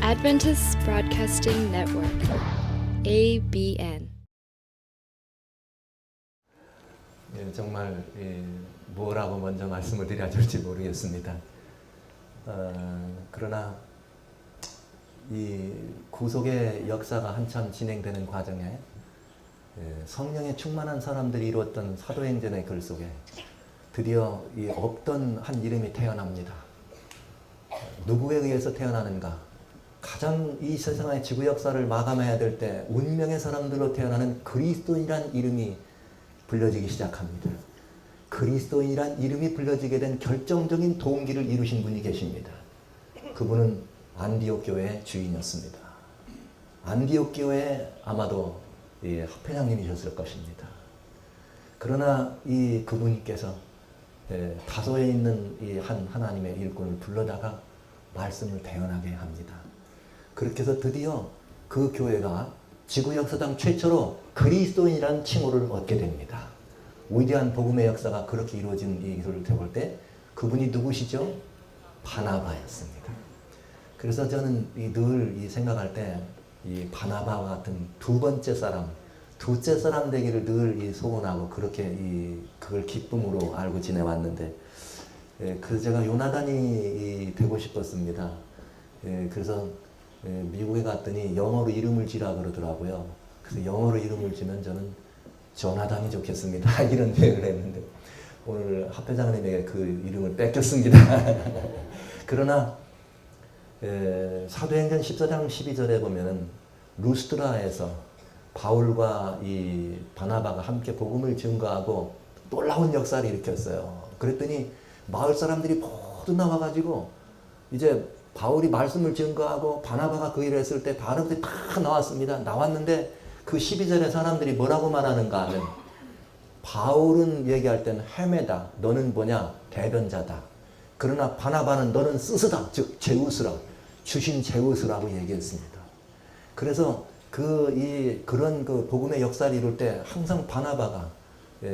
Adventist Broadcasting Network, ABN. 정말 뭐라고 먼저 말씀을 드려야 될지 모르겠습니다. 그러나 이 구속의 역사가 한참 진행되는 과정에 성령에 충만한 사람들이 이루었던 사도행전의 글 속에 드디어 이 없던 한 이름이 태어납니다. 누구에 의해서 태어나는가? 가장 이 세상의 지구 역사를 마감해야 될 때 운명의 사람들로 태어나는 그리스도인이란 이름이 불려지기 시작합니다. 그리스도인이란 이름이 불려지게 된 결정적인 동기를 이루신 분이 계십니다. 그분은 안디옥 교회의 주인이었습니다. 안디옥 교회의 아마도 합회장님이셨을 것입니다. 그러나 이 그분께서 다소에 있는 이 하나님의 일꾼을 불러다가 말씀을 대언하게 합니다. 그렇게 해서 드디어 그 교회가 지구 역사상 최초로 그리스도인이라는 칭호를 얻게 됩니다. 위대한 복음의 역사가 그렇게 이루어진 이 일을 해볼 때 그분이 누구시죠? 바나바였습니다. 그래서 저는 늘 생각할 때 이 바나바와 같은 두 번째 사람, 둘째 사람 되기를 늘 소원하고 그렇게 그걸 기쁨으로 알고 지내왔는데, 그래서 제가 요나단이 되고 싶었습니다. 그래서 미국에 갔더니 영어로 이름을 지라 그러더라고요. 그래서 영어로 이름을 지면 저는 조나단이 좋겠습니다. 이런 표현을 했는데 오늘 합회장님에게 그 이름을 뺏겼습니다. 그러나 사도행전 14장 12절에 보면은 루스드라에서 바울과 이 바나바가 함께 복음을 증거하고 놀라운 역사를 일으켰어요. 그랬더니 마을 사람들이 모두 나와가지고 이제 바울이 말씀을 증거하고 바나바가 그 일을 했을 때 바람들이 다 나왔습니다. 나왔는데 그 12절에 사람들이 뭐라고 말하는가 하면 바울은 얘기할 때는 헤매다. 너는 뭐냐? 대변자다. 그러나 바나바는 너는 스스다. 즉 제우스라. 주신 제우스라고 얘기했습니다. 그래서 그런 복음의 역사를 이룰 때 항상 바나바가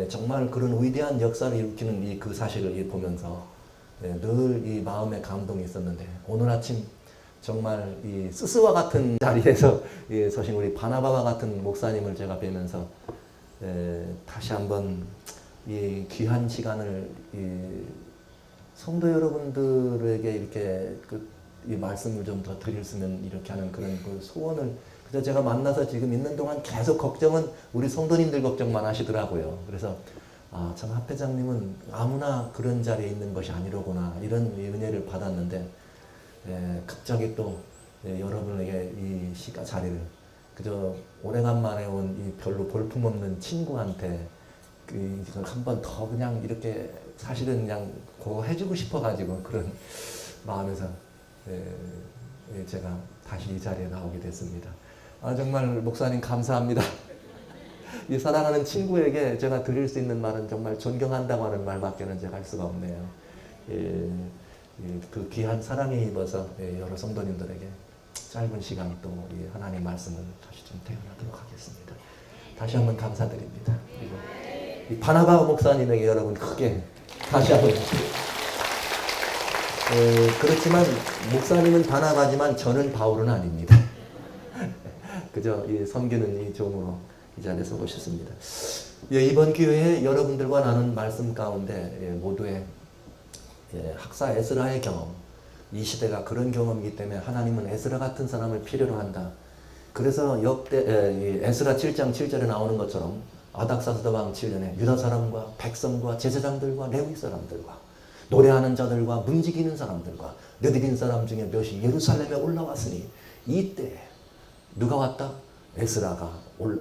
정말 그런 위대한 역사를 일으키는 그 사실을 보면서 늘 이 마음에 감동이 있었는데 오늘 아침 정말 이 스스와 같은 자리에서 서신 우리 바나바와 같은 목사님을 제가 뵈면서 다시 한번 이 귀한 시간을 성도 여러분들에게 이렇게 이 말씀을 좀 더 드렸으면 이렇게 하는 그런 소원을, 그래서 제가 만나서 지금 있는 동안 계속 걱정은 우리 성도님들 걱정만 하시더라고요. 그래서 참 합회장님은 아무나 그런 자리에 있는 것이 아니로구나 이런 은혜를 받았는데 갑자기 또 여러분에게 이 자리를 그저 오래간만에 온 이 별로 볼품없는 친구한테 이걸 한번 더 그냥 이렇게 사실은 그냥 해주고 싶어가지고 그런 마음에서 제가 다시 이 자리에 나오게 됐습니다. 정말 목사님 감사합니다. 이 사랑하는 친구에게 제가 드릴 수 있는 말은 정말 존경한다고 하는 말밖에는 제가 할 수가 없네요. 그 귀한 사랑에 입어서 여러 성도님들에게 짧은 시간 또 하나님 말씀을 다시 좀 대언하도록 하겠습니다. 다시 한번 감사드립니다. 그리고 이 바나바 목사님에게 여러분 크게 다시 한번 그렇지만 목사님은 바나바지만 저는 바울은 아닙니다. 그저 섬기는 이 종으로 이 자리에 서 오셨습니다. 이번 기회에 여러분들과 나눈 말씀 가운데 모두의 학사 에스라의 경험, 이 시대가 그런 경험이기 때문에 하나님은 에스라 같은 사람을 필요로 한다. 그래서 에스라 7장 7절에 나오는 것처럼 아닥사스다 왕 7년에 유다 사람과 백성과 제사장들과 레위 사람들과 노래하는 자들과 문지기는 사람들과 느디린 사람 중에 몇이 예루살렘에 올라왔으니 이때 누가 왔다? 에스라가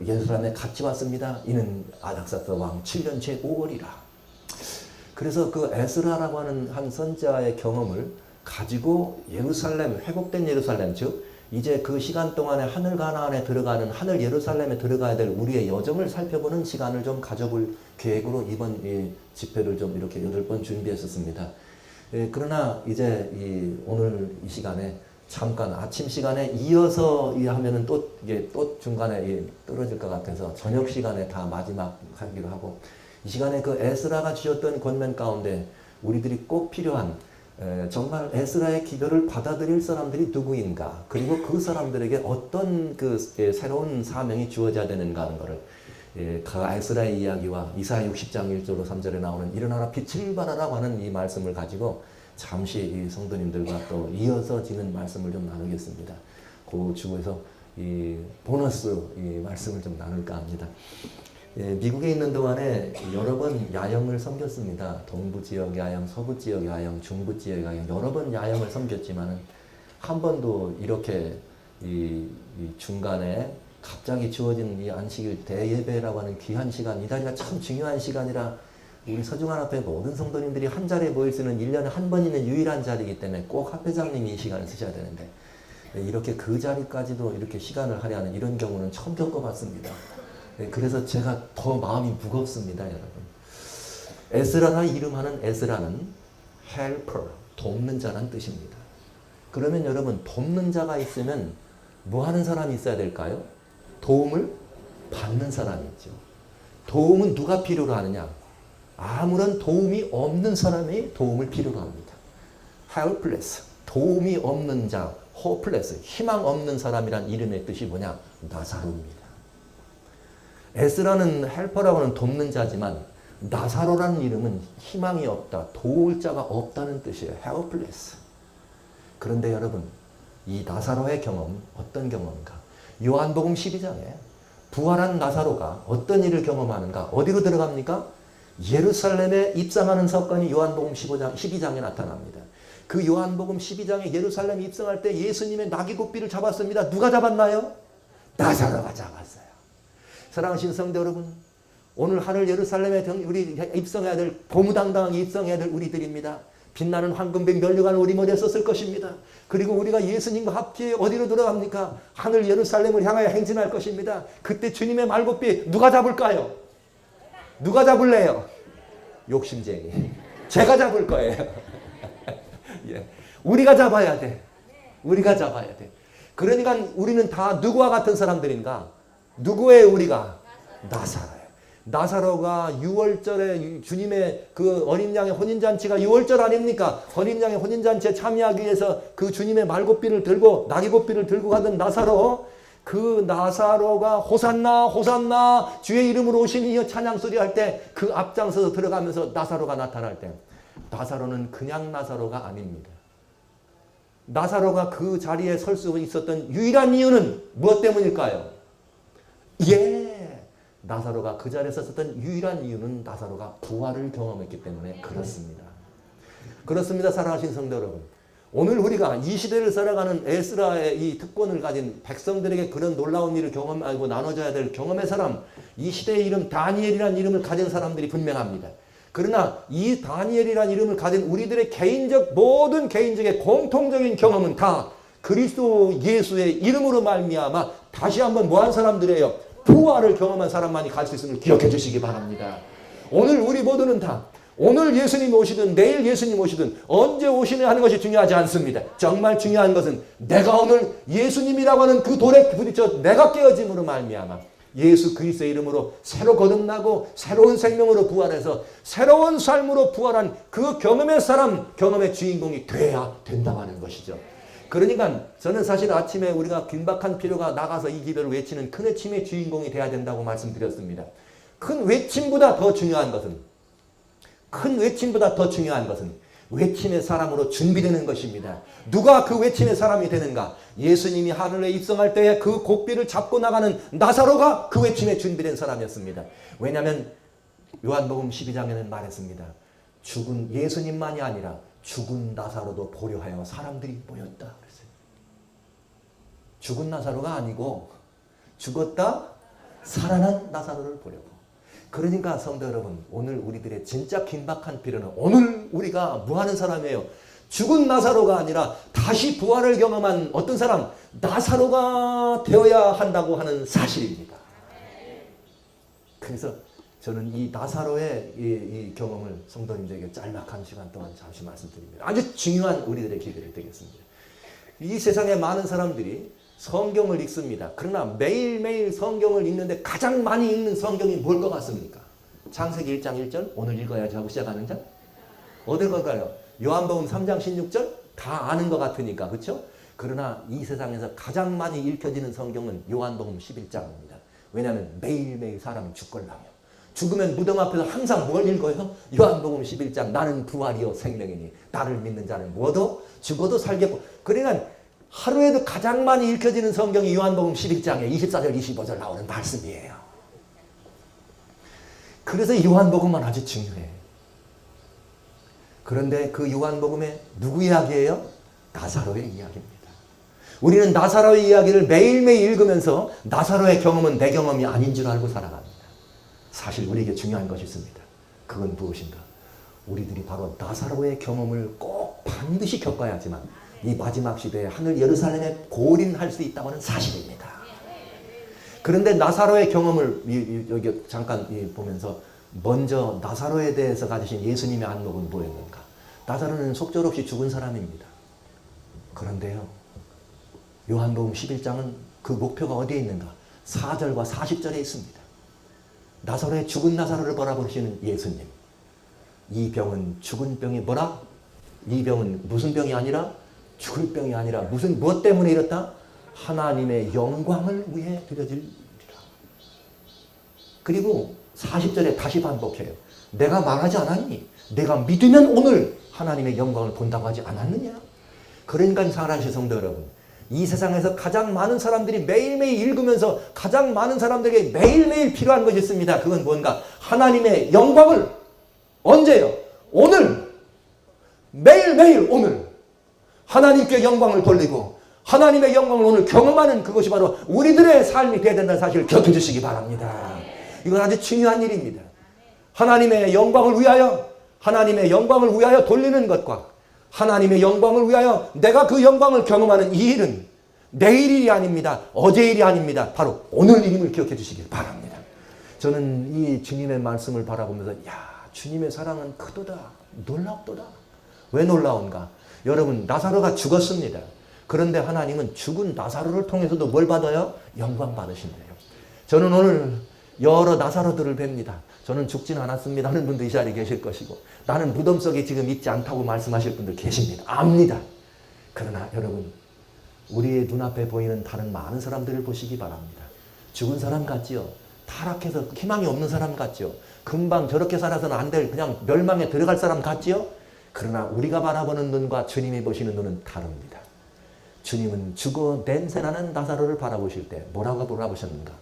예루살렘에 같이 왔습니다. 이는 아닥사스다 왕 7년 제5월이라. 그래서 그 에스라라고 하는 한 선지자의 경험을 가지고 예루살렘, 회복된 예루살렘, 즉 이제 그 시간 동안에 하늘 가나안에 들어가는 하늘 예루살렘에 들어가야 될 우리의 여정을 살펴보는 시간을 좀 가져볼 계획으로 이번 집회를 좀 이렇게 8번 준비했었습니다. 그러나 이제 오늘 이 시간에 잠깐 아침 시간에 이어서 하면은 또 중간에 떨어질 것 같아서 저녁 시간에 다 마지막 하기로 하고, 이 시간에 그 에스라가 주셨던 권면 가운데 우리들이 꼭 필요한 정말 에스라의 기도를 받아들일 사람들이 누구인가, 그리고 그 사람들에게 어떤 새로운 사명이 주어져야 되는가 하는 것을 그 에스라의 이야기와 이사야 60장 1절로 3절에 나오는 일어나라 빛을 발하라고 하는 이 말씀을 가지고 잠시 이 성도님들과 또 이어서지는 말씀을 좀 나누겠습니다. 그 주에서 이 보너스 이 말씀을 좀 나눌까 합니다. 미국에 있는 동안에 여러 번 야영을 섬겼습니다. 동부 지역 야영, 서부 지역 야영, 중부 지역 야영, 여러 번 야영을 섬겼지만은 한 번도 이렇게 이 중간에 갑자기 주어진 이 안식일 대예배라고 하는 귀한 시간, 이 자리가 참 중요한 시간이라 우리 서중환 앞에 모든 성도님들이 한 자리에 모일 수 있는 1년에 한 번 있는 유일한 자리이기 때문에 꼭 합회장님이 이 시간을 쓰셔야 되는데, 이렇게 그 자리까지도 이렇게 시간을 할애하는 이런 경우는 처음 겪어봤습니다. 그래서 제가 더 마음이 무겁습니다, 여러분. 에스라가 이름하는 에스라는 helper, 돕는 자란 뜻입니다. 그러면 여러분, 돕는 자가 있으면 뭐 하는 사람이 있어야 될까요? 도움을 받는 사람이 있죠. 도움은 누가 필요로 하느냐? 아무런 도움이 없는 사람이 도움을 필요로 합니다. helpless, 도움이 없는 자, hopeless, 희망 없는 사람이란 이름의 뜻이 뭐냐? 나사로입니다. 에스라는 헬퍼라고 하는 돕는 자지만 나사로라는 이름은 희망이 없다, 도울 자가 없다는 뜻이에요. helpless. 그런데 여러분, 이 나사로의 경험, 어떤 경험인가? 요한복음 12장에 부활한 나사로가 어떤 일을 경험하는가? 어디로 들어갑니까? 예루살렘에 입성하는 사건이 요한복음 12장에 나타납니다. 그 요한복음 12장에 예루살렘에 입성할 때 예수님의 나귀고삐를 잡았습니다. 누가 잡았나요? 나사로가 잡았어요. 사랑하신 성도 여러분, 오늘 하늘 예루살렘에 우리 입성해야 될, 고무당당하게 입성해야 될 우리들입니다. 빛나는 황금빛 면류관을 우리 머리에 썼을 것입니다. 그리고 우리가 예수님과 함께 어디로 들어갑니까? 하늘 예루살렘을 향하여 행진할 것입니다. 그때 주님의 말고삐 누가 잡을까요? 누가 잡을래요? 욕심쟁이. 제가 잡을 거예요. 예. 우리가 잡아야 돼. 우리가 잡아야 돼. 그러니까 우리는 다 누구와 같은 사람들인가? 누구의 우리가? 나사로예요. 나사로가 6월절에 주님의 그 어린 양의 혼인잔치가 6월절 아닙니까? 어린 양의 혼인잔치에 참여하기 위해서 그 주님의 말고삐를 들고 나귀고삐를 들고 가던 나사로, 그 나사로가 호산나 호산나 주의 이름으로 오신 이여 찬양 소리 할 때 그 앞장서서 들어가면서 나사로가 나타날 때, 나사로는 그냥 나사로가 아닙니다. 나사로가 그 자리에 설 수 있었던 유일한 이유는 무엇 때문일까요? 나사로가 그 자리에 섰었던 유일한 이유는 나사로가 부활을 경험했기 때문에 그렇습니다. 그렇습니다, 사랑하신 성도 여러분. 오늘 우리가 이 시대를 살아가는 에스라의 이 특권을 가진 백성들에게 그런 놀라운 일을 경험하고 나눠줘야 될 경험의 사람, 이 시대의 이름 다니엘이라는 이름을 가진 사람들이 분명합니다. 그러나 이 다니엘이라는 이름을 가진 우리들의 모든 개인적인 공통적인 경험은 다 그리스도 예수의 이름으로 말미암아 다시 한번 뭐한 사람들이에요? 부활을 경험한 사람만이 갈 수 있음을 기억해 주시기 바랍니다. 오늘 우리 모두는 다 오늘 예수님 오시든 내일 예수님 오시든 언제 오시느냐 하는 것이 중요하지 않습니다. 정말 중요한 것은 내가 오늘 예수님이라고 하는 그 돌에 부딪혀 내가 깨어짐으로 말미암아 예수 그리스도의 이름으로 새로 거듭나고 새로운 생명으로 부활해서 새로운 삶으로 부활한 그 경험의 사람, 경험의 주인공이 돼야 된다고 하는 것이죠. 그러니까 저는 사실 아침에 우리가 긴박한 필요가 나가서 이 기도를 외치는 큰 외침의 주인공이 돼야 된다고 말씀드렸습니다. 큰 외침보다 더 중요한 것은 외침의 사람으로 준비되는 것입니다. 누가 그 외침의 사람이 되는가? 예수님이 하늘에 입성할 때에 그 고삐를 잡고 나가는 나사로가 그 외침에 준비된 사람이었습니다. 왜냐하면 요한복음 12장에는 말했습니다. 죽은 예수님만이 아니라 죽은 나사로도 보려 하여 사람들이 모였다 그랬어요. 죽은 나사로가 아니고 죽었다 살아난 나사로를 보려고. 그러니까 성도 여러분, 오늘 우리들의 진짜 긴박한 필요는 오늘 우리가 뭐 하는 사람이에요? 죽은 나사로가 아니라 다시 부활을 경험한 어떤 사람, 나사로가 되어야 한다고 하는 사실입니다. 그래서 저는 이 나사로의 이 경험을 성도님들에게 짤막한 시간 동안 잠시 말씀드립니다. 아주 중요한 우리들의 기회가 되겠습니다. 이 세상에 많은 사람들이 성경을 읽습니다. 그러나 매일매일 성경을 읽는데 가장 많이 읽는 성경이 뭘 것 같습니까? 창세기 1장 1절 오늘 읽어야지 하고 시작하는 장? 어딜 걸까요? 요한복음 3장 16절 다 아는 것 같으니까 그렇죠? 그러나 이 세상에서 가장 많이 읽혀지는 성경은 요한복음 11장입니다. 왜냐하면 매일매일 사람은 죽걸랑요. 죽으면 무덤 앞에서 항상 뭘 읽어요? 요한복음 11장 나는 부활이요 생명이니 나를 믿는 자는 뭐도 죽어도 살겠고. 그러니까 하루에도 가장 많이 읽혀지는 성경이 요한복음 11장에 24절 25절 나오는 말씀이에요. 그래서 요한복음은 아주 중요해요. 그런데 그 요한복음에 누구 이야기예요? 나사로의 이야기입니다. 우리는 나사로의 이야기를 매일매일 읽으면서 나사로의 경험은 내 경험이 아닌 줄 알고 살아갑니다. 사실 우리에게 중요한 것이 있습니다. 그건 무엇인가? 우리들이 바로 나사로의 경험을 꼭 반드시 겪어야지만 이 마지막 시대에 하늘 예루살렘에 고린할 수 있다고 하는 사실입니다. 그런데 나사로의 경험을 여기 잠깐 보면서 먼저 나사로에 대해서 가지신 예수님의 안목은 뭐였는가? 나사로는 속절없이 죽은 사람입니다. 그런데요, 요한복음 11장은 그 목표가 어디에 있는가? 4절과 40절에 있습니다. 나사로의 죽은 나사로를 바라보시는 예수님. 이 병은 죽은 병이 뭐라? 이 병은 무슨 병이 아니라 죽을 병이 아니라 무엇 때문에 이렇다? 하나님의 영광을 위해 드려질리라. 그리고 40절에 다시 반복해요. 내가 말하지 않았니? 내가 믿으면 오늘 하나님의 영광을 본다고 하지 않았느냐? 그러니까 사랑하는 성도 여러분, 이 세상에서 가장 많은 사람들이 매일매일 읽으면서 가장 많은 사람들에게 매일매일 필요한 것이 있습니다. 그건 뭔가? 하나님의 영광을 언제요? 오늘! 매일매일 오늘! 하나님께 영광을 돌리고 하나님의 영광을 오늘 경험하는 그것이 바로 우리들의 삶이 되어야 된다는 사실을 기억해 주시기 바랍니다. 이건 아주 중요한 일입니다. 하나님의 영광을 위하여 돌리는 것과 하나님의 영광을 위하여 내가 그 영광을 경험하는 이 일은 내일 일이 아닙니다. 어제 일이 아닙니다. 바로 오늘 일임을 기억해 주시길 바랍니다. 저는 이 주님의 말씀을 바라보면서 주님의 사랑은 크도다, 놀랍도다. 왜 놀라운가? 여러분, 나사로가 죽었습니다. 그런데 하나님은 죽은 나사로를 통해서도 뭘 받아요? 영광 받으신대요. 저는 오늘 여러 나사로들을 뵙니다. 저는 죽진 않았습니다 하는 분도 이 자리에 계실 것이고, 나는 무덤 속에 지금 있지 않다고 말씀하실 분들 계십니다. 압니다. 그러나 여러분, 우리의 눈앞에 보이는 다른 많은 사람들을 보시기 바랍니다. 죽은 사람 같지요? 타락해서 희망이 없는 사람 같지요? 금방 저렇게 살아서는 안 될 그냥 멸망에 들어갈 사람 같지요? 그러나 우리가 바라보는 눈과 주님이 보시는 눈은 다릅니다. 주님은 죽어 냄새나는 나사로를 바라보실 때 뭐라고 바라보셨는가?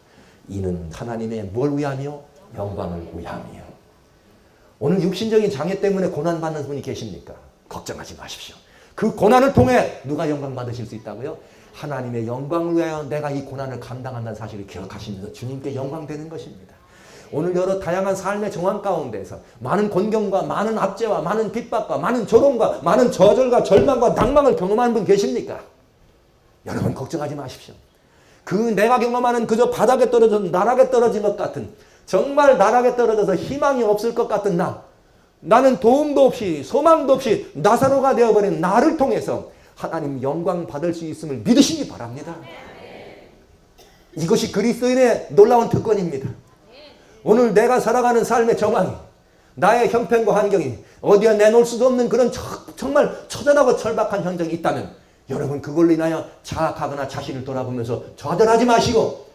이는 하나님의 뭘 위하며? 영광을 위하며. 오늘 육신적인 장애 때문에 고난받는 분이 계십니까? 걱정하지 마십시오. 그 고난을 통해 누가 영광 받으실 수 있다고요? 하나님의 영광을 위하여 내가 이 고난을 감당한다는 사실을 기억하시면서 주님께 영광되는 것입니다. 오늘 여러 다양한 삶의 정황 가운데서 많은 곤경과 많은 압제와 많은 핍박과 많은 조롱과 많은 저절과 절망과 낭망을 경험하는 분 계십니까? 여러분 걱정하지 마십시오. 그 내가 경험하는 그저 바닥에 떨어져 나락에 떨어진 것 같은, 정말 나락에 떨어져서 희망이 없을 것 같은 나는 도움도 없이 소망도 없이 나사로가 되어버린 나를 통해서 하나님 영광 받을 수 있음을 믿으시기 바랍니다. 이것이 그리스도인의 놀라운 특권입니다. 오늘 내가 살아가는 삶의 정황이, 나의 형편과 환경이 어디에 내놓을 수도 없는 그런 정말 처절하고 절박한 현장이 있다면 여러분 그걸로 인하여 자학하거나 자신을 돌아보면서 좌절하지 마시고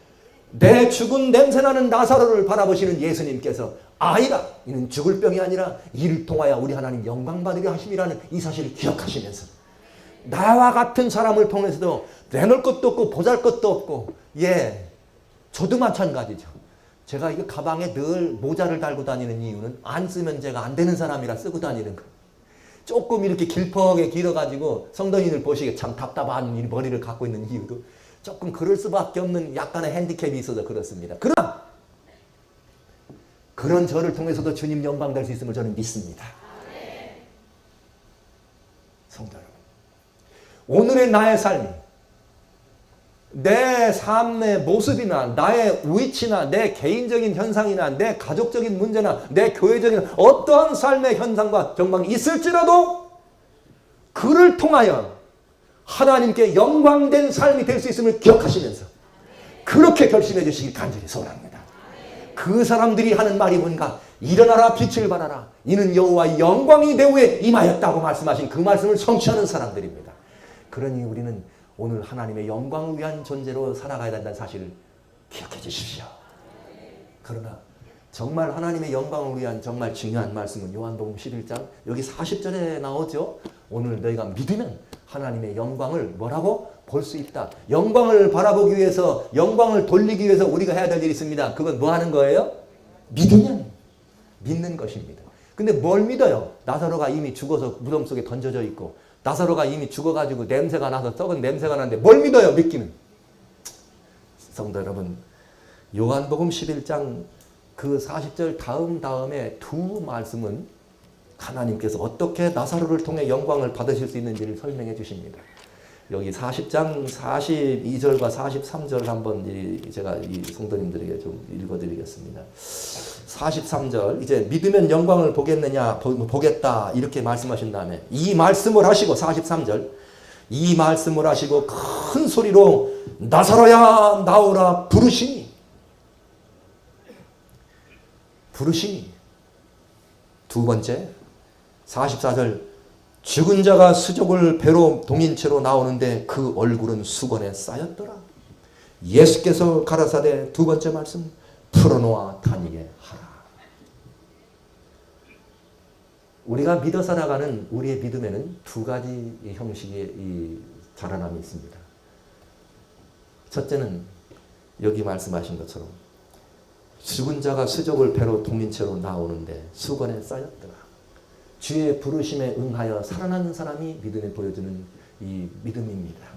내 죽은 냄새나는 나사로를 바라보시는 예수님께서 아이라 이는 죽을 병이 아니라 이를 통하여 우리 하나님 영광 받으려 하심이라는 이 사실을 기억하시면서 나와 같은 사람을 통해서도 내놓을 것도 없고 보잘것도 없고 저도 마찬가지죠. 제가 이거 가방에 늘 모자를 달고 다니는 이유는 안 쓰면 제가 안 되는 사람이라 쓰고 다니는 거예요. 조금 이렇게 길퍽게 길어가지고 성도님들 보시기에 참 답답한 이 머리를 갖고 있는 이유도 조금 그럴 수밖에 없는 약간의 핸디캡이 있어서 그렇습니다. 그러나 그런 저를 통해서도 주님 영광 될 수 있음을 저는 믿습니다. 성도 여러분, 오늘의 나의 삶이 내 삶의 모습이나 나의 위치나 내 개인적인 현상이나 내 가족적인 문제나 내 교회적인 어떠한 삶의 현상과 정황이 있을지라도 그를 통하여 하나님께 영광된 삶이 될 수 있음을 기억하시면서 그렇게 결심해 주시길 간절히 소원합니다. 그 사람들이 하는 말이 뭔가? 일어나라 빛을 발하라. 이는 여호와의 영광이 내 위에 임하였다고 말씀하신 그 말씀을 성취하는 사람들입니다. 그러니 우리는 오늘 하나님의 영광을 위한 존재로 살아가야 된다는 사실을 기억해 주십시오. 그러나 정말 하나님의 영광을 위한 정말 중요한 말씀은 요한복음 11장 여기 40절에 나오죠. 오늘 너희가 믿으면 하나님의 영광을 뭐라고? 볼 수 있다. 영광을 바라보기 위해서, 영광을 돌리기 위해서 우리가 해야 될 일이 있습니다. 그건 뭐 하는 거예요? 믿으면 믿는 것입니다. 근데 뭘 믿어요? 나사로가 이미 죽어서 무덤 속에 던져져 있고 나사로가 이미 죽어가지고 냄새가 나서 썩은 냄새가 나는데 뭘 믿어요? 믿기는. 성도 여러분, 요한복음 11장 그 40절 다음에 두 말씀은 하나님께서 어떻게 나사로를 통해 영광을 받으실 수 있는지를 설명해 주십니다. 여기 40장 42절과 43절 한번 제가 이 성도님들에게 좀 읽어드리겠습니다. 43절 이제 믿으면 영광을 보겠느냐 보겠다 이렇게 말씀하신 다음에 이 말씀을 하시고 43절 이 말씀을 하시고 큰 소리로 나사로야 나오라 부르시니 두 번째 44절 죽은 자가 수족을 배로 동인채로 나오는데 그 얼굴은 수건에 쌓였더라. 예수께서 가라사대 두 번째 말씀 풀어놓아 다니게 하라. 우리가 믿어 살아가는 우리의 믿음에는 두 가지 형식의 자라남이 있습니다. 첫째는 여기 말씀하신 것처럼 죽은 자가 수족을 배로 동인채로 나오는데 수건에 쌓였더라. 주의 부르심에 응하여 살아나는 사람이 믿음에 보여주는 이 믿음입니다.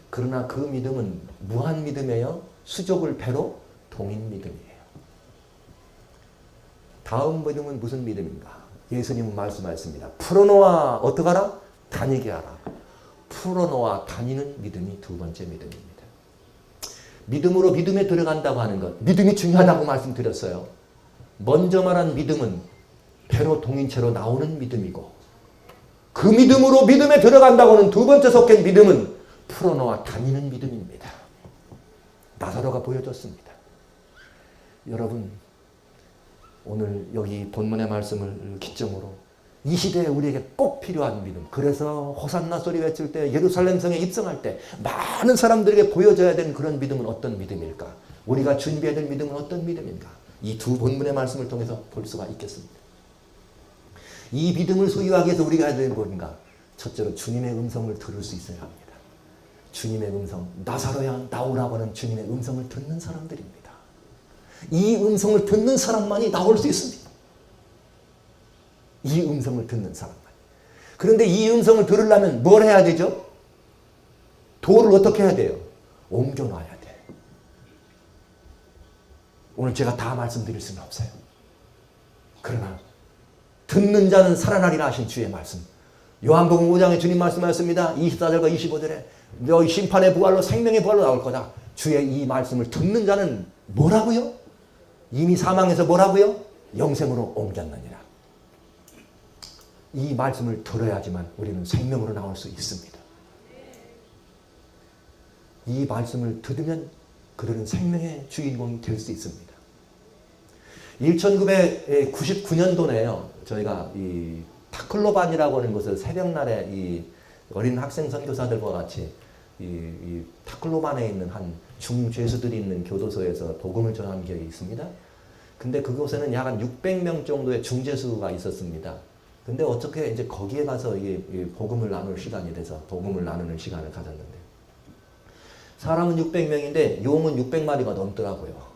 그러나 그 믿음은 무한 믿음이에요. 수족을 배로 동인 믿음이에요. 다음 믿음은 무슨 믿음인가? 예수님은 말씀하셨습니다. 풀어놓아 어떻게 하라? 다니게 하라. 풀어놓아 다니는 믿음이 두 번째 믿음입니다. 믿음으로 믿음에 들어간다고 하는 것. 믿음이 중요하다고 말씀드렸어요. 먼저 말한 믿음은 배로 동인채로 나오는 믿음이고 그 믿음으로 믿음에 들어간다고 하는 두 번째 속한 믿음은 풀어놓아 다니는 믿음입니다. 나사로가 보여줬습니다. 여러분 오늘 여기 본문의 말씀을 기점으로 이 시대에 우리에게 꼭 필요한 믿음. 그래서 호산나 소리 외칠 때 예루살렘 성에 입성할 때 많은 사람들에게 보여줘야 되는 그런 믿음은 어떤 믿음일까? 우리가 준비해야 될 믿음은 어떤 믿음인가? 이 두 본문의 말씀을 통해서 볼 수가 있겠습니다. 이 믿음을 소유하기 위해서 우리가 해야 되는 뭔가? 첫째로 주님의 음성을 들을 수 있어야 합니다. 주님의 음성, 나사로야 나오라고 하는 주님의 음성을 듣는 사람들입니다. 이 음성을 듣는 사람만이 나올 수 있습니다. 이 음성을 듣는 사람만. 그런데 이 음성을 들으려면 뭘 해야 되죠? 도를 어떻게 해야 돼요? 옮겨놔야 돼. 오늘 제가 다 말씀드릴 수는 없어요. 그러나 듣는 자는 살아나리라 하신 주의 말씀. 요한복음 5장에 주님 말씀하셨습니다. 24절과 25절에 너희 심판의 부활로 생명의 부활로 나올 거다. 주의 이 말씀을 듣는 자는 뭐라고요? 이미 사망해서 뭐라고요? 영생으로 옮겼느니라. 이 말씀을 들어야지만 우리는 생명으로 나올 수 있습니다. 이 말씀을 들으면 그들은 생명의 주인공이 될 수 있습니다. 1999년도네요. 저희가 이 타클로반이라고 하는 곳을 새벽날에 이 어린 학생 선교사들과 같이 이 타클로반에 있는 한 중죄수들이 있는 교도소에서 복음을 전한 기억이 있습니다. 근데 그곳에는 약 한 600명 정도의 중죄수가 있었습니다. 근데 어떻게 이제 거기에 가서 이게 복음을 나눌 시간이 돼서 복음을 나누는 시간을 가졌는데 사람은 600명인데 용은 600마리가 넘더라고요.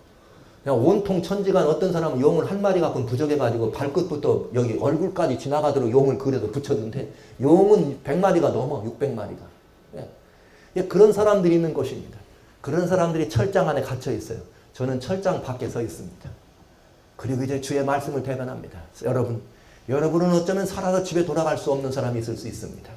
그냥 온통 천지간 어떤 사람은 용을 한 마리 갖고 부족해가지고 발끝부터 여기 얼굴까지 지나가도록 용을 그래도 붙였는데 용은 100마리가 넘어 600마리가. 예. 그런 사람들이 있는 곳입니다. 그런 사람들이 철장 안에 갇혀 있어요. 저는 철장 밖에 서 있습니다. 그리고 이제 주의 말씀을 대변합니다. 여러분은 어쩌면 살아서 집에 돌아갈 수 없는 사람이 있을 수 있습니다.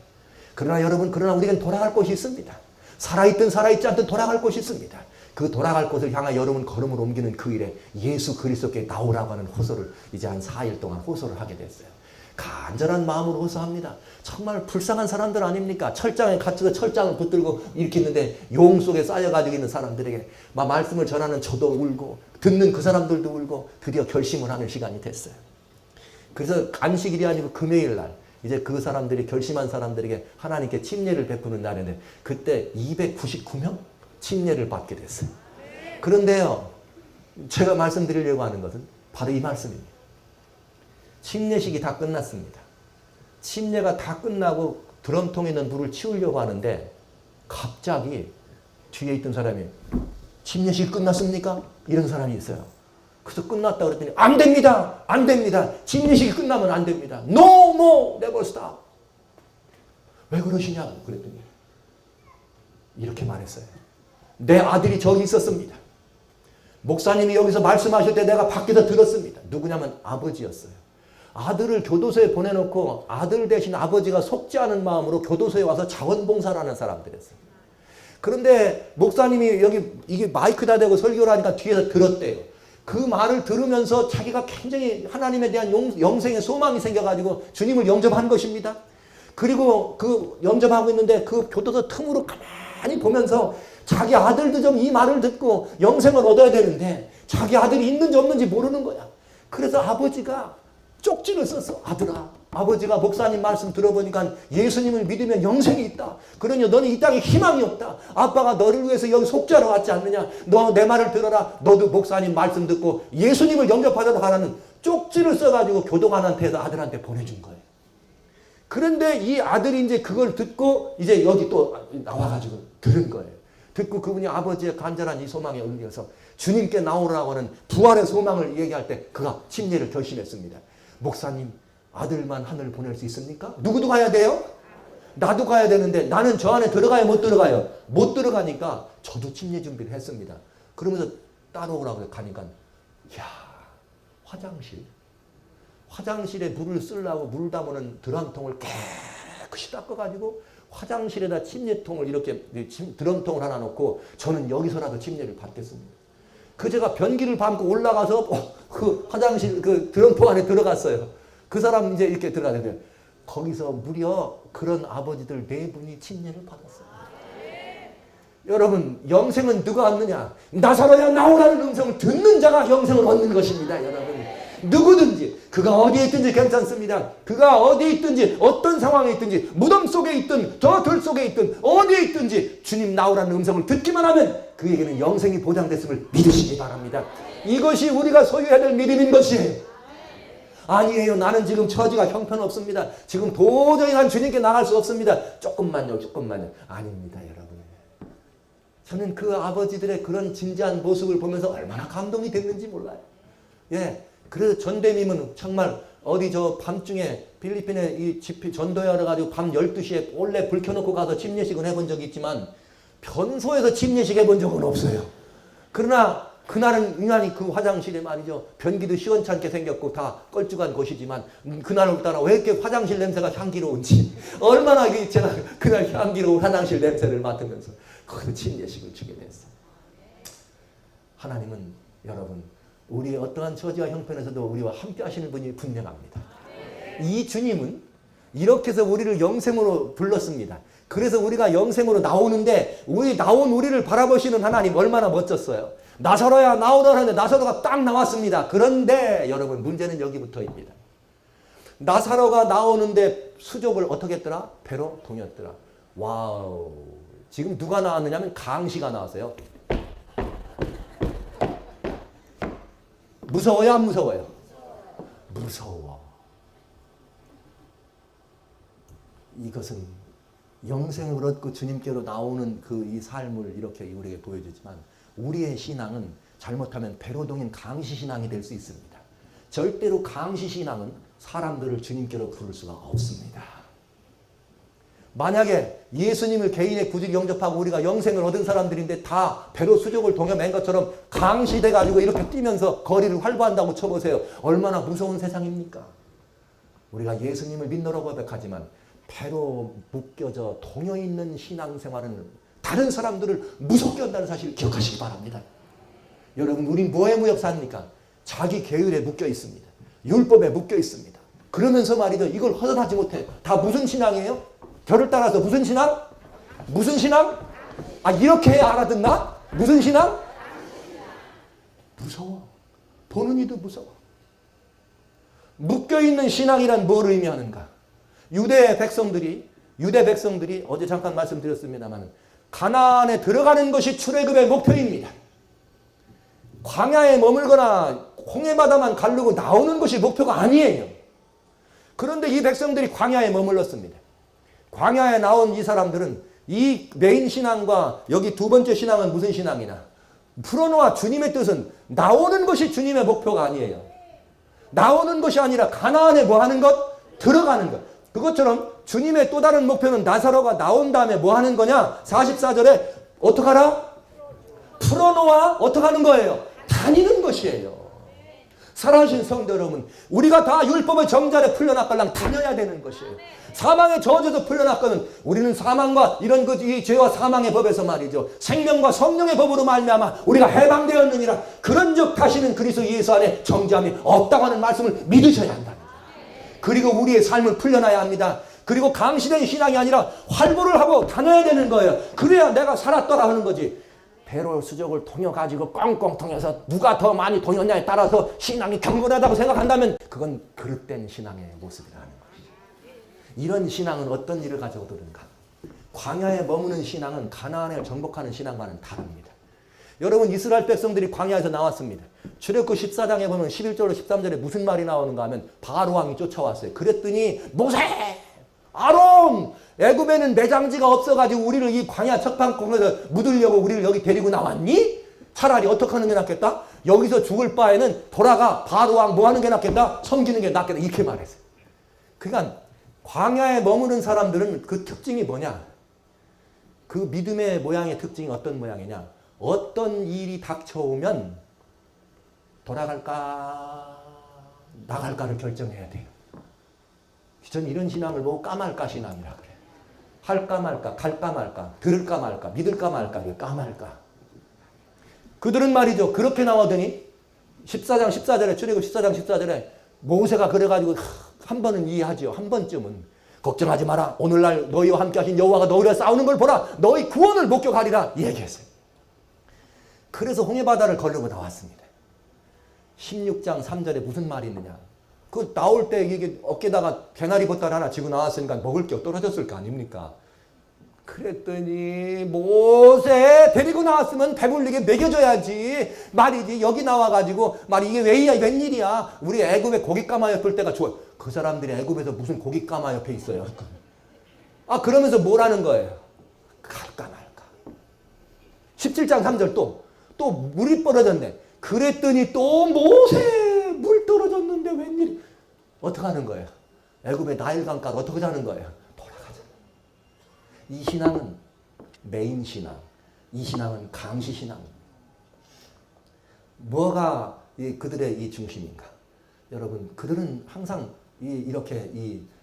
그러나 우리는 돌아갈 곳이 있습니다. 살아있든 살아있지 않든 돌아갈 곳이 있습니다. 그 돌아갈 곳을 향해 여러분 걸음을 옮기는 그 일에 예수 그리스도께 나오라고 하는 호소를 이제 한 4일 동안 호소를 하게 됐어요. 간절한 마음으로 호소합니다. 정말 불쌍한 사람들 아닙니까? 철장에 갇혀서 철장을 붙들고 이렇게 있는데 용 속에 쌓여가지고 있는 사람들에게 말씀을 전하는 저도 울고 듣는 그 사람들도 울고 드디어 결심을 하는 시간이 됐어요. 그래서 안식일이 아니고 금요일 날 이제 그 사람들이 결심한 사람들에게 하나님께 침례를 베푸는 날인데 그때 299명 침례를 받게 됐어요. 그런데요, 제가 말씀드리려고 하는 것은 바로 이 말씀입니다. 침례식이 다 끝났습니다. 침례가 다 끝나고 드럼통에 있는 물을 치우려고 하는데 갑자기 뒤에 있던 사람이 침례식 끝났습니까? 이런 사람이 있어요. 그래서 끝났다 그랬더니 안 됩니다. 안 됩니다. 침례식이 끝나면 안 됩니다. No more. Never stop. 왜 그러시냐고 그랬더니 이렇게 말했어요. 내 아들이 저기 있었습니다. 목사님이 여기서 말씀하실 때 내가 밖에서 들었습니다. 누구냐면 아버지였어요. 아들을 교도소에 보내놓고 아들 대신 아버지가 속지 않은 마음으로 교도소에 와서 자원봉사를 하는 사람들이었어요. 그런데 목사님이 여기 이게 마이크다 대고 설교를 하니까 뒤에서 들었대요. 그 말을 들으면서 자기가 굉장히 하나님에 대한 영생의 소망이 생겨가지고 주님을 영접한 것입니다. 그리고 그 영접하고 있는데 그 교도소 틈으로 가만히 보면서 자기 아들도 좀 이 말을 듣고 영생을 얻어야 되는데 자기 아들이 있는지 없는지 모르는 거야. 그래서 아버지가 쪽지를 썼어. 아들아, 아버지가 목사님 말씀 들어보니까 예수님을 믿으면 영생이 있다. 그러니 너는 이 땅에 희망이 없다. 아빠가 너를 위해서 여기 속죄하러 왔지 않느냐. 너 내 말을 들어라. 너도 목사님 말씀 듣고 예수님을 영접하도록 하라는 쪽지를 써가지고 교도관한테 해서 아들한테 보내준 거예요. 그런데 이 아들이 이제 그걸 듣고 이제 여기 또 나와가지고 들은 거예요. 듣고 그분이 아버지의 간절한 이 소망에 응해서 주님께 나오라고 하는 부활의 소망을 얘기할 때 그가 침례를 결심했습니다. 목사님, 아들만 하늘 보낼 수 있습니까? 누구도 가야 돼요? 나도 가야 되는데 나는 저 안에 들어가요? 못 들어가요? 못 들어가니까 저도 침례 준비를 했습니다. 그러면서 따라오라고 가니까 이야, 화장실에 물을 쓰려고 물 담는 드럼통을 깨끗이 닦아가지고 화장실에다 침례통을 이렇게 드럼통을 하나 놓고 저는 여기서라도 침례를 받겠습니다. 그 제가 변기를 밟고 올라가서 그 화장실 그 드럼통 안에 들어갔어요. 그 사람 이제 이렇게 들어가는데 거기서 무려 그런 아버지들 4분이 침례를 받았어요. 여러분, 영생은 누가 얻느냐? 나사로야 나오라는 음성을 듣는 자가 영생을 얻는 것입니다. 여러분, 누구든지 그가 어디에 있든지 괜찮습니다. 그가 어디에 있든지 어떤 상황에 있든지 무덤 속에 있든 저 들 속에 있든 어디에 있든지 주님 나오라는 음성을 듣기만 하면 그에게는 영생이 보장됐음을 믿으시기 바랍니다. 이것이 우리가 소유해야 될 믿음인 것이에요. 아니에요. 나는 지금 처지가 형편없습니다. 지금 도저히 난 주님께 나갈 수 없습니다. 조금만요. 아닙니다, 여러분. 저는 그 아버지들의 그런 진지한 모습을 보면서 얼마나 감동이 됐는지 몰라요. 예. 그래서 전대님은 정말 어디 저 밤중에 필리핀에 이 집회 전도하러 가지고 밤 12시에 원래 불 켜놓고 가서 침례식은 해본 적이 있지만 변소에서 침례식 해본 적은 없어요. 그러나 그날은 유난히 그 화장실에 말이죠. 변기도 시원찮게 생겼고 다 껄쭉한 곳이지만 그날따라 왜 이렇게 화장실 냄새가 향기로운지 얼마나 제가 그날 향기로운 화장실 냄새를 맡으면서 거기서 침례식을 주게 됐어요. 하나님은 여러분 우리의 어떠한 처지와 형편에서도 우리와 함께 하시는 분이 분명합니다. 이 주님은 이렇게 해서 우리를 영생으로 불렀습니다. 그래서 우리가 영생으로 나오는데 나온 우리를 바라보시는 하나님 얼마나 멋졌어요. 나사로야 나오라 하는데 나사로가 딱 나왔습니다. 그런데 여러분 문제는 여기부터입니다. 나사로가 나오는데 수족을 어떻게 했더라? 배로 동였더라. 와우. 지금 누가 나왔느냐면 강시가 나왔어요. 무서워요? 안 무서워요? 무서워. 이것은 영생을 얻고 주님께로 나오는 그 이 삶을 이렇게 우리에게 보여주지만 우리의 신앙은 잘못하면 배로 동인 강시 신앙이 될 수 있습니다. 절대로 강시 신앙은 사람들을 주님께로 부를 수가 없습니다. 만약에 예수님을 개인의 구주로 영접하고 우리가 영생을 얻은 사람들인데 다 배로 수족을 동여맨 것처럼 강시돼가지고 이렇게 뛰면서 거리를 활보한다고 쳐보세요. 얼마나 무서운 세상입니까? 우리가 예수님을 믿노라고 고백하지만 배로 묶여져 동여있는 신앙생활은 다른 사람들을 무섭게 한다는 사실을 기억하시기 바랍니다. 여러분, 우린 뭐에 무역 삽니까? 자기 계율에 묶여 있습니다. 율법에 묶여 있습니다. 그러면서 말이죠. 이걸 허전하지 못해. 다 무슨 신앙이에요? 저를 따라서 무슨 신앙? 무슨 신앙? 아, 이렇게 해야 알아듣나? 무슨 신앙? 무서워. 보는 이도 무서워. 묶여있는 신앙이란 뭘 의미하는가? 유대 백성들이 어제 잠깐 말씀드렸습니다만 가나안에 들어가는 것이 출애굽의 목표입니다. 광야에 머물거나 홍해바다만 가르고 나오는 것이 목표가 아니에요. 그런데 이 백성들이 광야에 머물렀습니다. 광야에 나온 이 사람들은 이 메인 신앙과 여기 두 번째 신앙은 무슨 신앙이냐? 풀어놓아 주님의 뜻은 나오는 것이 주님의 목표가 아니에요. 나오는 것이 아니라 가나안에 뭐 하는 것? 들어가는 것. 그것처럼 주님의 또 다른 목표는 나사로가 나온 다음에 뭐 하는 거냐? 44절에 어떡하라? 풀어놓아 어떻게 하는 거예요? 다니는 것이에요. 사랑하신 성도 여러분, 우리가 다 율법의 정자에 풀려났걸랑 다녀야 되는 것이에요. 사망의 저주에서 풀려났거든. 우리는 사망과 이런 이 죄와 사망의 법에서 말이죠. 생명과 성령의 법으로 말미암아 우리가 해방되었느니라. 그런즉 다시는 그리스도 예수 안에 정죄함이 없다고 하는 말씀을 믿으셔야 한다. 그리고 우리의 삶을 풀려나야 합니다. 그리고 강시된 신앙이 아니라 활보를 하고 다녀야 되는 거예요. 그래야 내가 살았더라 하는 거지. 배로 수족을 통여가지고 꽁꽁 통여서 누가 더 많이 통였냐에 따라서 신앙이 경건하다고 생각한다면 그건 그릇된 신앙의 모습이라는 것이죠. 이런 신앙은 어떤 일을 가져오든가 광야에 머무는 신앙은 가나안을 정복하는 신앙과는 다릅니다. 여러분, 이스라엘 백성들이 광야에서 나왔습니다. 출애굽 14장에 보면 11절로 13절에 무슨 말이 나오는가 하면 바로 왕이 쫓아왔어요. 그랬더니 모세! 아론! 애굽에는 매장지가 없어가지고 우리를 이 광야 척판공에서 묻으려고 우리를 여기 데리고 나왔니? 차라리 어떻게 하는 게 낫겠다? 여기서 죽을 바에는 돌아가 바로왕 뭐 하는 게 낫겠다? 섬기는 게 낫겠다. 이렇게 말했어요. 그러니까 광야에 머무는 사람들은 그 특징이 뭐냐? 그 믿음의 모양의 특징이 어떤 모양이냐? 어떤 일이 닥쳐오면 돌아갈까 나갈까를 결정해야 돼요. 전 이런 신앙을 보고 까말까 신앙이라 그래요. 할까 말까, 갈까 말까, 들을까 말까, 믿을까 말까, 까말까. 그들은 말이죠. 그렇게 나오더니 14장 14절에 출애굽 14장 14절에 모세가 그래가지고 한 번은 이해하죠. 한 번쯤은 걱정하지 마라. 오늘날 너희와 함께 하신 여호와가 너희와 싸우는 걸 보라. 너희 구원을 목격하리라 얘기했어요. 그래서 홍해바다를 걸르고 나왔습니다. 16장 3절에 무슨 말이 있느냐. 그 나올 때 이게 어깨다가 개나리 보따리 하나 지고 나왔으니까 먹을 게 떨어졌을 거 아닙니까? 그랬더니 모세 데리고 나왔으면 배불리게 먹여줘야지 말이지. 여기 나와가지고 말이 이게 웬일이야. 우리 애굽에 고기 까마 옆을 때가 좋아. 그 사람들이 애굽에서 무슨 고기 까마 옆에 있어요. 아 그러면서 뭐라는 거예요? 갈까 말까. 17장 3절 또 물이 떨어졌네. 그랬더니 또 모세 물 떨어졌는데 웬일? 어떻게 하는 거예요? 애굽의 나일강가로 어떻게 하는 거예요? 돌아가자. 이 신앙은 메인 신앙, 이 신앙은 강시 신앙. 뭐가 그들의 이 중심인가? 여러분, 그들은 항상 이렇게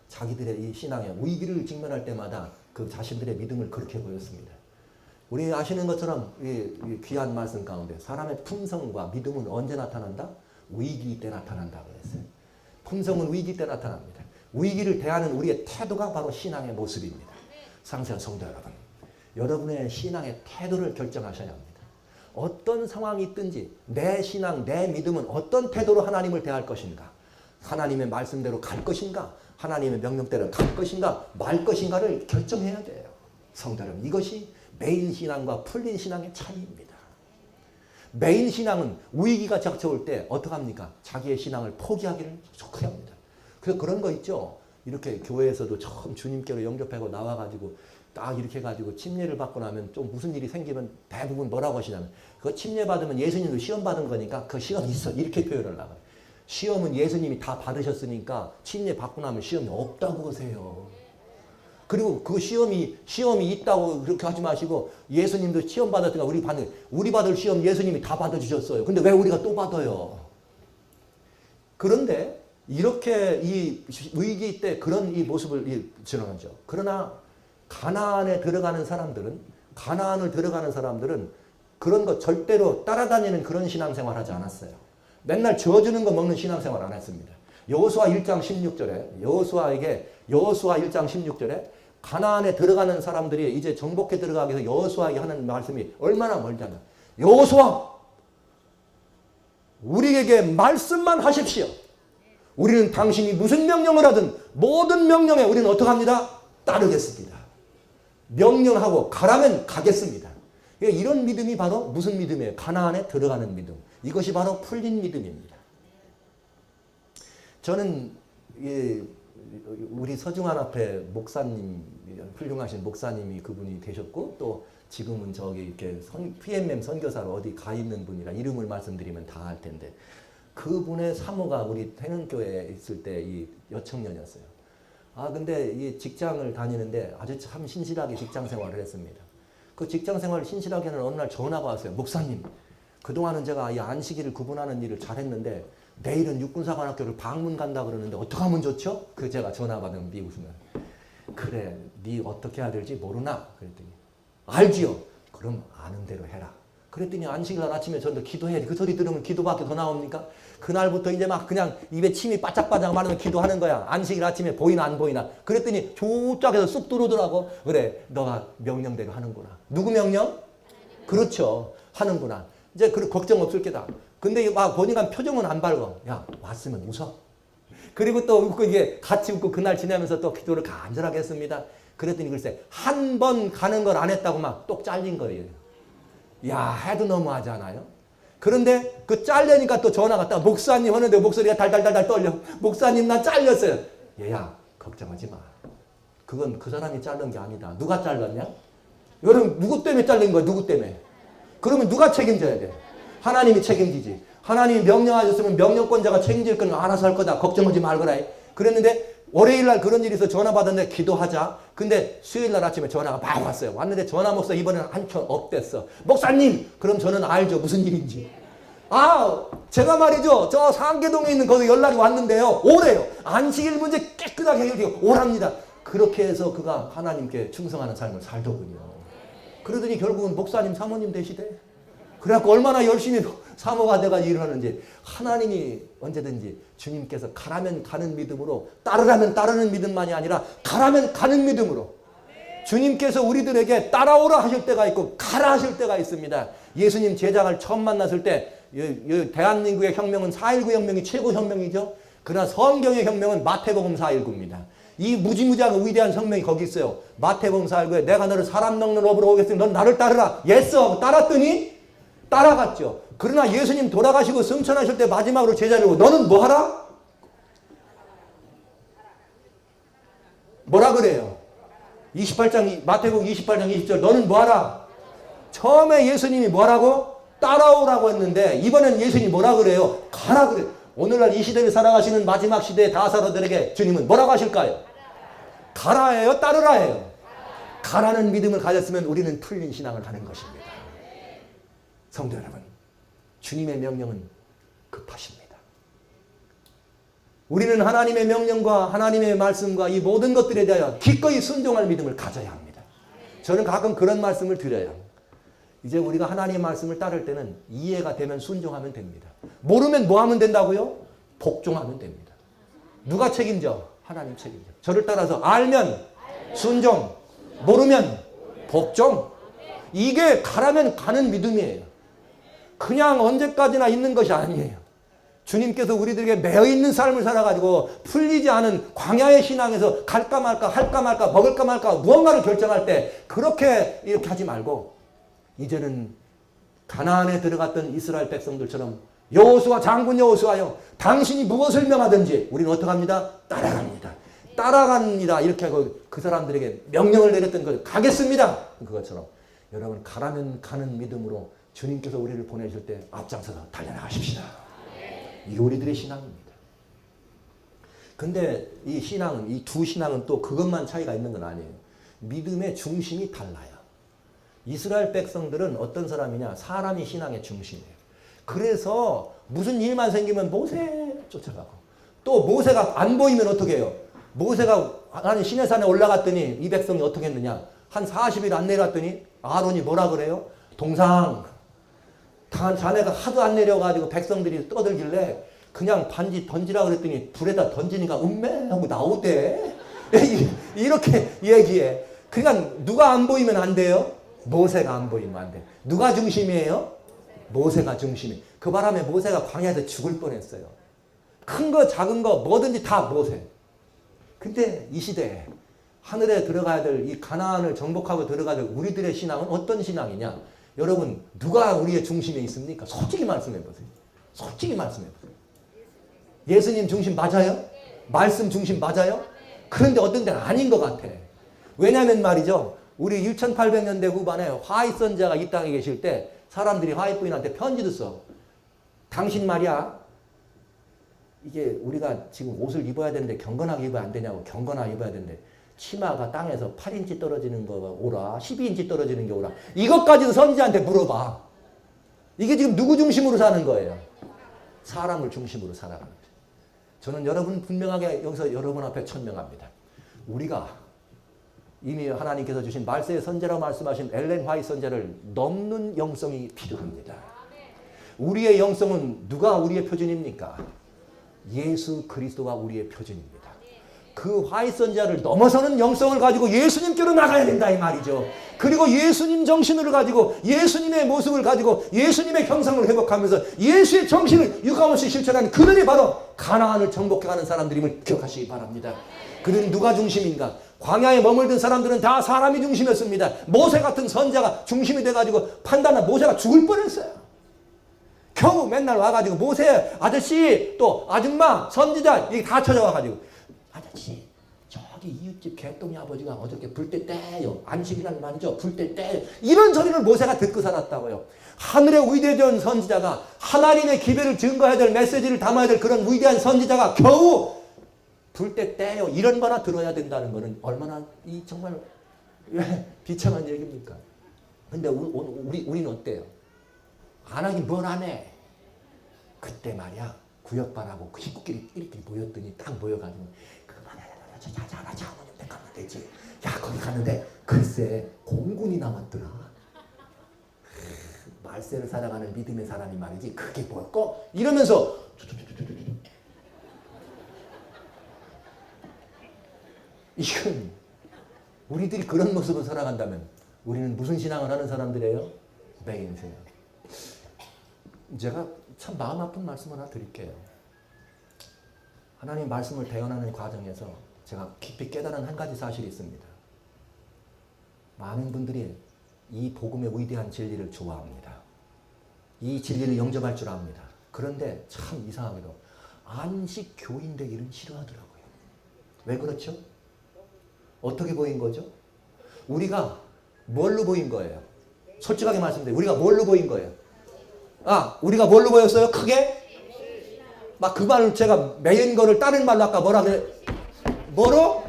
자기들의 이 신앙에 위기를 직면할 때마다 그 자신들의 믿음을 그렇게 보였습니다. 우리 아시는 것처럼 이 귀한 말씀 가운데 사람의 품성과 믿음은 언제 나타난다? 위기 때 나타난다고 그랬어요. 품성은 위기 때 나타납니다. 위기를 대하는 우리의 태도가 바로 신앙의 모습입니다. 사랑하는 성도 여러분, 여러분의 신앙의 태도를 결정하셔야 합니다. 어떤 상황이 있든지 내 신앙, 내 믿음은 어떤 태도로 하나님을 대할 것인가? 하나님의 말씀대로 갈 것인가? 하나님의 명령대로 갈 것인가? 말 것인가를 결정해야 돼요. 성도 여러분, 이것이 메인 신앙과 풀린 신앙의 차이입니다. 메인 신앙은 위기가 닥쳐올 때 어떡합니까? 자기의 신앙을 포기하기를 좋게 합니다. 그래서 그런 거 있죠. 이렇게 교회에서도 처음 주님께로 영접하고 나와가지고 딱 이렇게 해가지고 침례를 받고 나면 좀 무슨 일이 생기면 대부분 뭐라고 하시냐면 그거 침례 받으면 예수님도 시험 받은 거니까 그 시험 있어. 이렇게 표현을 하고. 시험은 예수님이 다 받으셨으니까 침례 받고 나면 시험이 없다고 하세요. 그리고 그 시험이 있다고 그렇게 하지 마시고 예수님도 시험 받았으니까 우리 받을 시험 예수님이 다 받아주셨어요. 근데 왜 우리가 또 받아요? 그런데 이렇게 이 위기 때 그런 이 모습을 지나가죠. 그러나 가나안을 들어가는 사람들은 그런 거 절대로 따라다니는 그런 신앙생활 하지 않았어요. 맨날 주어주는 거 먹는 신앙생활 안 했습니다. 여호수아 1장 16절에 여호수아 1장 16절에 가나안에 들어가는 사람들이 이제 정복해 들어가기 위해서 여호수아에게 하는 말씀이 얼마나 멀잖아. 여호수아, 우리에게 말씀만 하십시오. 우리는 당신이 무슨 명령을 하든 모든 명령에 우리는 어떻게 합니다? 따르겠습니다. 명령하고 가라면 가겠습니다. 이런 믿음이 바로 무슨 믿음이에요? 가나안에 들어가는 믿음. 이것이 바로 풀린 믿음입니다. 저는 우리 서중환 앞에 목사님, 훌륭하신 목사님이 그분이 되셨고, 또 지금은 저기 이렇게 PMM 선교사로 어디 가 있는 분이라 이름을 말씀드리면 다 알 텐데, 그분의 사모가 우리 태능교회에 있을 때 이 여청년이었어요. 근데 이 직장을 다니는데 아주 참 신실하게 직장 생활을 했습니다. 그 직장 생활을 신실하게 하는 어느 날 전화가 왔어요. 목사님, 그동안은 제가 이 안식일을 구분하는 일을 잘했는데 내일은 육군사관학교를 방문 간다 그러는데 어떻게 하면 좋죠? 그 제가 전화 받은 미국에서. 그래, 네 어떻게 해야 될지 모르나? 그랬더니 알지요. 그럼 아는 대로 해라. 그랬더니 안식일 아침에 저도 기도해야지. 그 소리 들으면 기도밖에 더 나옵니까? 그날부터 이제 막 그냥 입에 침이 바짝바짝 마르면 기도하는 거야. 안식일 아침에 보이나 안 보이나. 그랬더니 저쪽에서 쑥 들어오더라고. 그래, 너가 명령대로 하는구나. 누구 명령? 그렇죠. 하는구나. 이제 걱정 없을 게다. 근데 막 보니까 표정은 안 밝아. 야, 왔으면 웃어. 그리고 또 웃고 이게 같이 웃고 그날 지내면서 또 기도를 간절하게 했습니다. 그랬더니 글쎄 한 번 가는 걸 안 했다고 막 똑 잘린 거예요. 야, 해도 너무하지 않아요? 그런데 그 잘려니까 또 전화가 딱 목사님 하는데 목소리가 달달달달 떨려. 목사님 나 잘렸어요. 얘야, 걱정하지 마. 그건 그 사람이 자른 게 아니다. 누가 잘랐냐? 여러분 누구 때문에 잘린 거야? 누구 때문에? 그러면 누가 책임져야 돼? 하나님이 책임지지. 하나님이 명령하셨으면 명령권자가 책임질 건 알아서 할 거다. 걱정하지 말거라. 그랬는데 월요일날 그런 일이 있어 전화 받았는데 기도하자. 근데 수요일날 아침에 전화가 막 왔어요. 왔는데 전화 목사 이번에는 한편 업됐어. 목사님! 그럼 저는 알죠. 무슨 일인지. 제가 말이죠. 저 상계동에 있는 거기 연락이 왔는데요. 오래요. 안식일 문제 깨끗하게 해결되고 오랍니다. 그렇게 해서 그가 하나님께 충성하는 삶을 살더군요. 그러더니 결국은 목사님 사모님 되시대. 그래갖고 얼마나 열심히 사모가 돼가 일을 하는지. 하나님이 언제든지 주님께서 가라면 가는 믿음으로, 따르라면 따르는 믿음만이 아니라 가라면 가는 믿음으로, 주님께서 우리들에게 따라오라 하실 때가 있고 가라 하실 때가 있습니다. 예수님 제자를 처음 만났을 때 대한민국의 혁명은 4.19 혁명이 최고 혁명이죠. 그러나 성경의 혁명은 마태복음 4.19입니다. 이 무지무지하고 위대한 성명이 거기 있어요. 마태복음 4.19에 내가 너를 사람 먹는 업으로 오겠으니 넌 나를 따르라. 예스 하고 따랐더니 따라갔죠. 그러나 예수님 돌아가시고 승천하실 때 마지막으로 제자를 보고 너는 뭐 하라? 뭐라 그래요? 28장 마태복음 28장 20절 너는 뭐 하라? 처음에 예수님이 뭐라고? 따라오라고 했는데 이번엔 예수님이 뭐라 그래요? 가라 그래요. 오늘날 이 시대를 살아가시는 마지막 시대의 다사로들에게 주님은 뭐라고 하실까요? 가라예요? 따르라예요? 가라는 믿음을 가졌으면 우리는 풀린 신앙을 하는 것입니다. 성도 여러분, 주님의 명령은 급하십니다. 우리는 하나님의 명령과 하나님의 말씀과 이 모든 것들에 대하여 기꺼이 순종할 믿음을 가져야 합니다. 저는 가끔 그런 말씀을 드려요. 이제 우리가 하나님의 말씀을 따를 때는 이해가 되면 순종하면 됩니다. 모르면 뭐 하면 된다고요? 복종하면 됩니다. 누가 책임져? 하나님 책임져. 저를 따라서 알면 순종, 모르면 복종. 이게 가라면 가는 믿음이에요. 그냥 언제까지나 있는 것이 아니에요. 주님께서 우리들에게 매여있는 삶을 살아가지고 풀리지 않은 광야의 신앙에서 갈까 말까 할까 말까 먹을까 말까 무언가를 결정할 때 그렇게 이렇게 하지 말고 이제는 가나안에 들어갔던 이스라엘 백성들처럼 여호수아 장군 여호수아요, 당신이 무엇을 명하든지 우리는 어떻게 합니다? 따라갑니다. 따라갑니다. 이렇게 하고 그 사람들에게 명령을 내렸던 것 가겠습니다. 그것처럼 여러분 가라면 가는 믿음으로 주님께서 우리를 보내실 때 앞장서서 달려나가십시다. 이게 우리들의 신앙입니다. 근데 이 신앙은, 이 두 신앙은 또 그것만 차이가 있는 건 아니에요. 믿음의 중심이 달라요. 이스라엘 백성들은 어떤 사람이냐? 사람이 신앙의 중심이에요. 그래서 무슨 일만 생기면 모세 쫓아가고, 또 모세가 안 보이면 어떻게 해요? 모세가 하나님 시내산에 올라갔더니 이 백성이 어떻게 했느냐? 한 40일 안 내려갔더니 아론이 뭐라 그래요? 동상, 자네가 하도 안 내려가지고 백성들이 떠들길래 그냥 반지 던지라 그랬더니 불에다 던지니까 음메 하고 나오대. 이렇게 얘기해. 그러니까 누가 안 보이면 안 돼요? 모세가 안 보이면 안 돼. 누가 중심이에요? 모세가 중심이. 그 바람에 모세가 광야에서 죽을 뻔했어요. 큰 거 작은 거 뭐든지 다 모세. 근데 이 시대에 하늘에 들어가야 될 이 가나안을 정복하고 들어가야 될 우리들의 신앙은 어떤 신앙이냐? 여러분 누가 우리의 중심에 있습니까? 솔직히 말씀해 보세요. 솔직히 말씀해 보세요. 예수님 중심 맞아요? 말씀 중심 맞아요? 그런데 어떤 데는 아닌 것 같아. 왜냐하면 말이죠. 우리 1800년대 후반에 화이트 선지자가 이 땅에 계실 때 사람들이 화이트 부인한테 편지도 써. 당신 말이야. 이게 우리가 지금 옷을 입어야 되는데 경건하게 입어야 안 되냐고. 경건하게 입어야 되는데 치마가 땅에서 8인치 떨어지는 거 오라. 12인치 떨어지는 게 오라. 이것까지도 선지자한테 물어봐. 이게 지금 누구 중심으로 사는 거예요? 사람을 중심으로 살아가는 거예요. 저는 여러분 분명하게 여기서 여러분 앞에 천명합니다. 우리가 이미 하나님께서 주신 말세의 선제라고 말씀하신 엘렌 화이트 선제를 넘는 영성이 필요합니다. 우리의 영성은 누가 우리의 표준입니까? 예수 그리스도가 우리의 표준입니다. 그 화이트 선지자를 넘어서는 영성을 가지고 예수님께로 나가야 된다 이 말이죠. 그리고 예수님 정신을 가지고 예수님의 모습을 가지고 예수님의 형상을 회복하면서 예수의 정신을 유감없이 실천하는 그들이 바로 가나안을 정복해가는 사람들임을 기억하시기 바랍니다. 그들은 누가 중심인가? 광야에 머물던 사람들은 다 사람이 중심이었습니다. 모세 같은 선지자가 중심이 돼가지고 판단한 모세가 죽을 뻔했어요. 겨우 맨날 와가지고 모세 아저씨 또 아줌마 선지자 이게 다 찾아와가지고 아저씨 저기 이웃집 개똥이 아버지가 어저께 불 때 떼요. 안식이란 말이죠. 불 때 떼요. 이런 소리를 모세가 듣고 살았다고요. 하늘의 위대한 선지자가 하나님의 기별을 증거해야 될 메시지를 담아야 될 그런 위대한 선지자가 겨우 불 때 떼요. 이런 거나 들어야 된다는 거는 얼마나 이 정말 비참한 얘기입니까? 근데 우리는 어때요? 안 하긴 뭘 안 해. 그때 말이야 구역반하고 그 식구끼리 이렇게 모였더니 딱 모여가지고 자자자자 어머님 가면 되지. 야 거기 갔는데 글쎄 공군이 남았더라. 말세를 살아가는 믿음의 사람이 말이지 그게 뭘까? 이러면서 이건 우리들이 그런 모습을 살아간다면 우리는 무슨 신앙을 하는 사람들이에요? 매인 신앙. 제가 참 마음 아픈 말씀 하나 드릴게요. 하나님 말씀을 대언하는 과정에서 제가 깊이 깨달은 한 가지 사실이 있습니다. 많은 분들이 이 복음의 위대한 진리를 좋아합니다. 이 진리를 영접할 줄 압니다. 그런데 참 이상하게도 안식 교인 되기를 싫어하더라고요. 왜 그렇죠? 어떻게 보인 거죠? 우리가 뭘로 보인 거예요? 솔직하게 말씀드려요. 우리가 뭘로 보인 거예요? 우리가 뭘로 보였어요? 크게? 막 그 말을 제가 매인 거를 다른 말로 아까 뭐라 그래? 뭐로?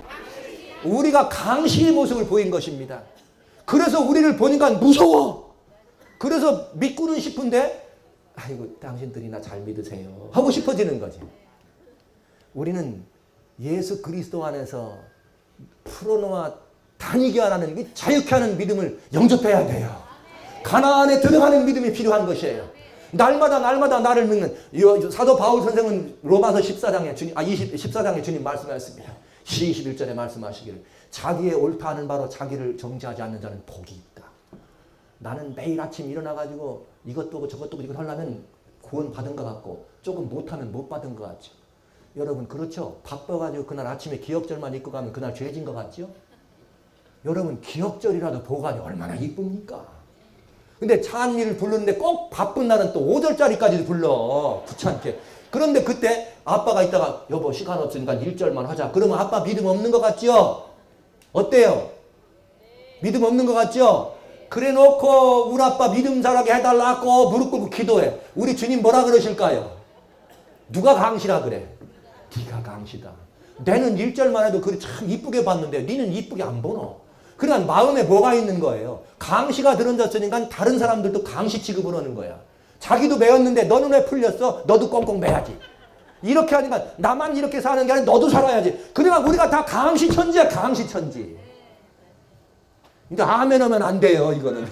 우리가 강시의 모습을 보인 것입니다. 그래서 우리를 보니까 무서워. 그래서 믿고는 싶은데 아이고 당신들이나 잘 믿으세요 하고 싶어지는 거지. 우리는 예수 그리스도 안에서 풀어놓아 다니게 하는 자유케 하는 믿음을 영접해야 돼요. 가나안에 들어가는 믿음이 필요한 것이에요. 날마다 나를 믿는 사도 바울 선생은 로마서 14장에 14장에 주님 말씀하셨습니다. 21절에 말씀하시기를 자기의 옳다 하는 바로 자기를 정죄하지 않는 자는 복이 있다. 나는 매일 아침 일어나가지고 이것도 하고 저것도 하고 이걸 하려면 구원 받은 것 같고 조금 못하면 못 받은 것 같죠. 여러분 그렇죠? 바빠가지고 그날 아침에 기억절만 입고 가면 그날 죄진 것 같죠? 여러분 기억절이라도 보관이 얼마나 이쁩니까? 근데 찬미를 부르는데 꼭 바쁜 날은 또 5절짜리까지도 불러. 귀찮게. 그런데 그때 아빠가 있다가 여보 시간 없으니까 1절만 하자. 그러면 아빠 믿음 없는 것 같죠? 어때요? 믿음 없는 것 같죠? 그래 놓고 우리 아빠 믿음 자라게 해달라고 무릎 꿇고 기도해. 우리 주님 뭐라 그러실까요? 누가 강시라 그래? 네가 강시다. 내는 1절만 해도 그래 참 이쁘게 봤는데 니는 이쁘게 안 보노. 그러니까 마음에 뭐가 있는 거예요? 강시가 들어졌으니까 다른 사람들도 강시 취급을 하는 거야. 자기도 매였는데 너는 왜 풀렸어? 너도 꽁꽁 매야지. 이렇게 하니까 나만 이렇게 사는 게 아니라 너도 살아야지. 그러니까 우리가 다 강시 천지야. 강시 천지. 근데 아멘 하면 안 돼요. 이거는.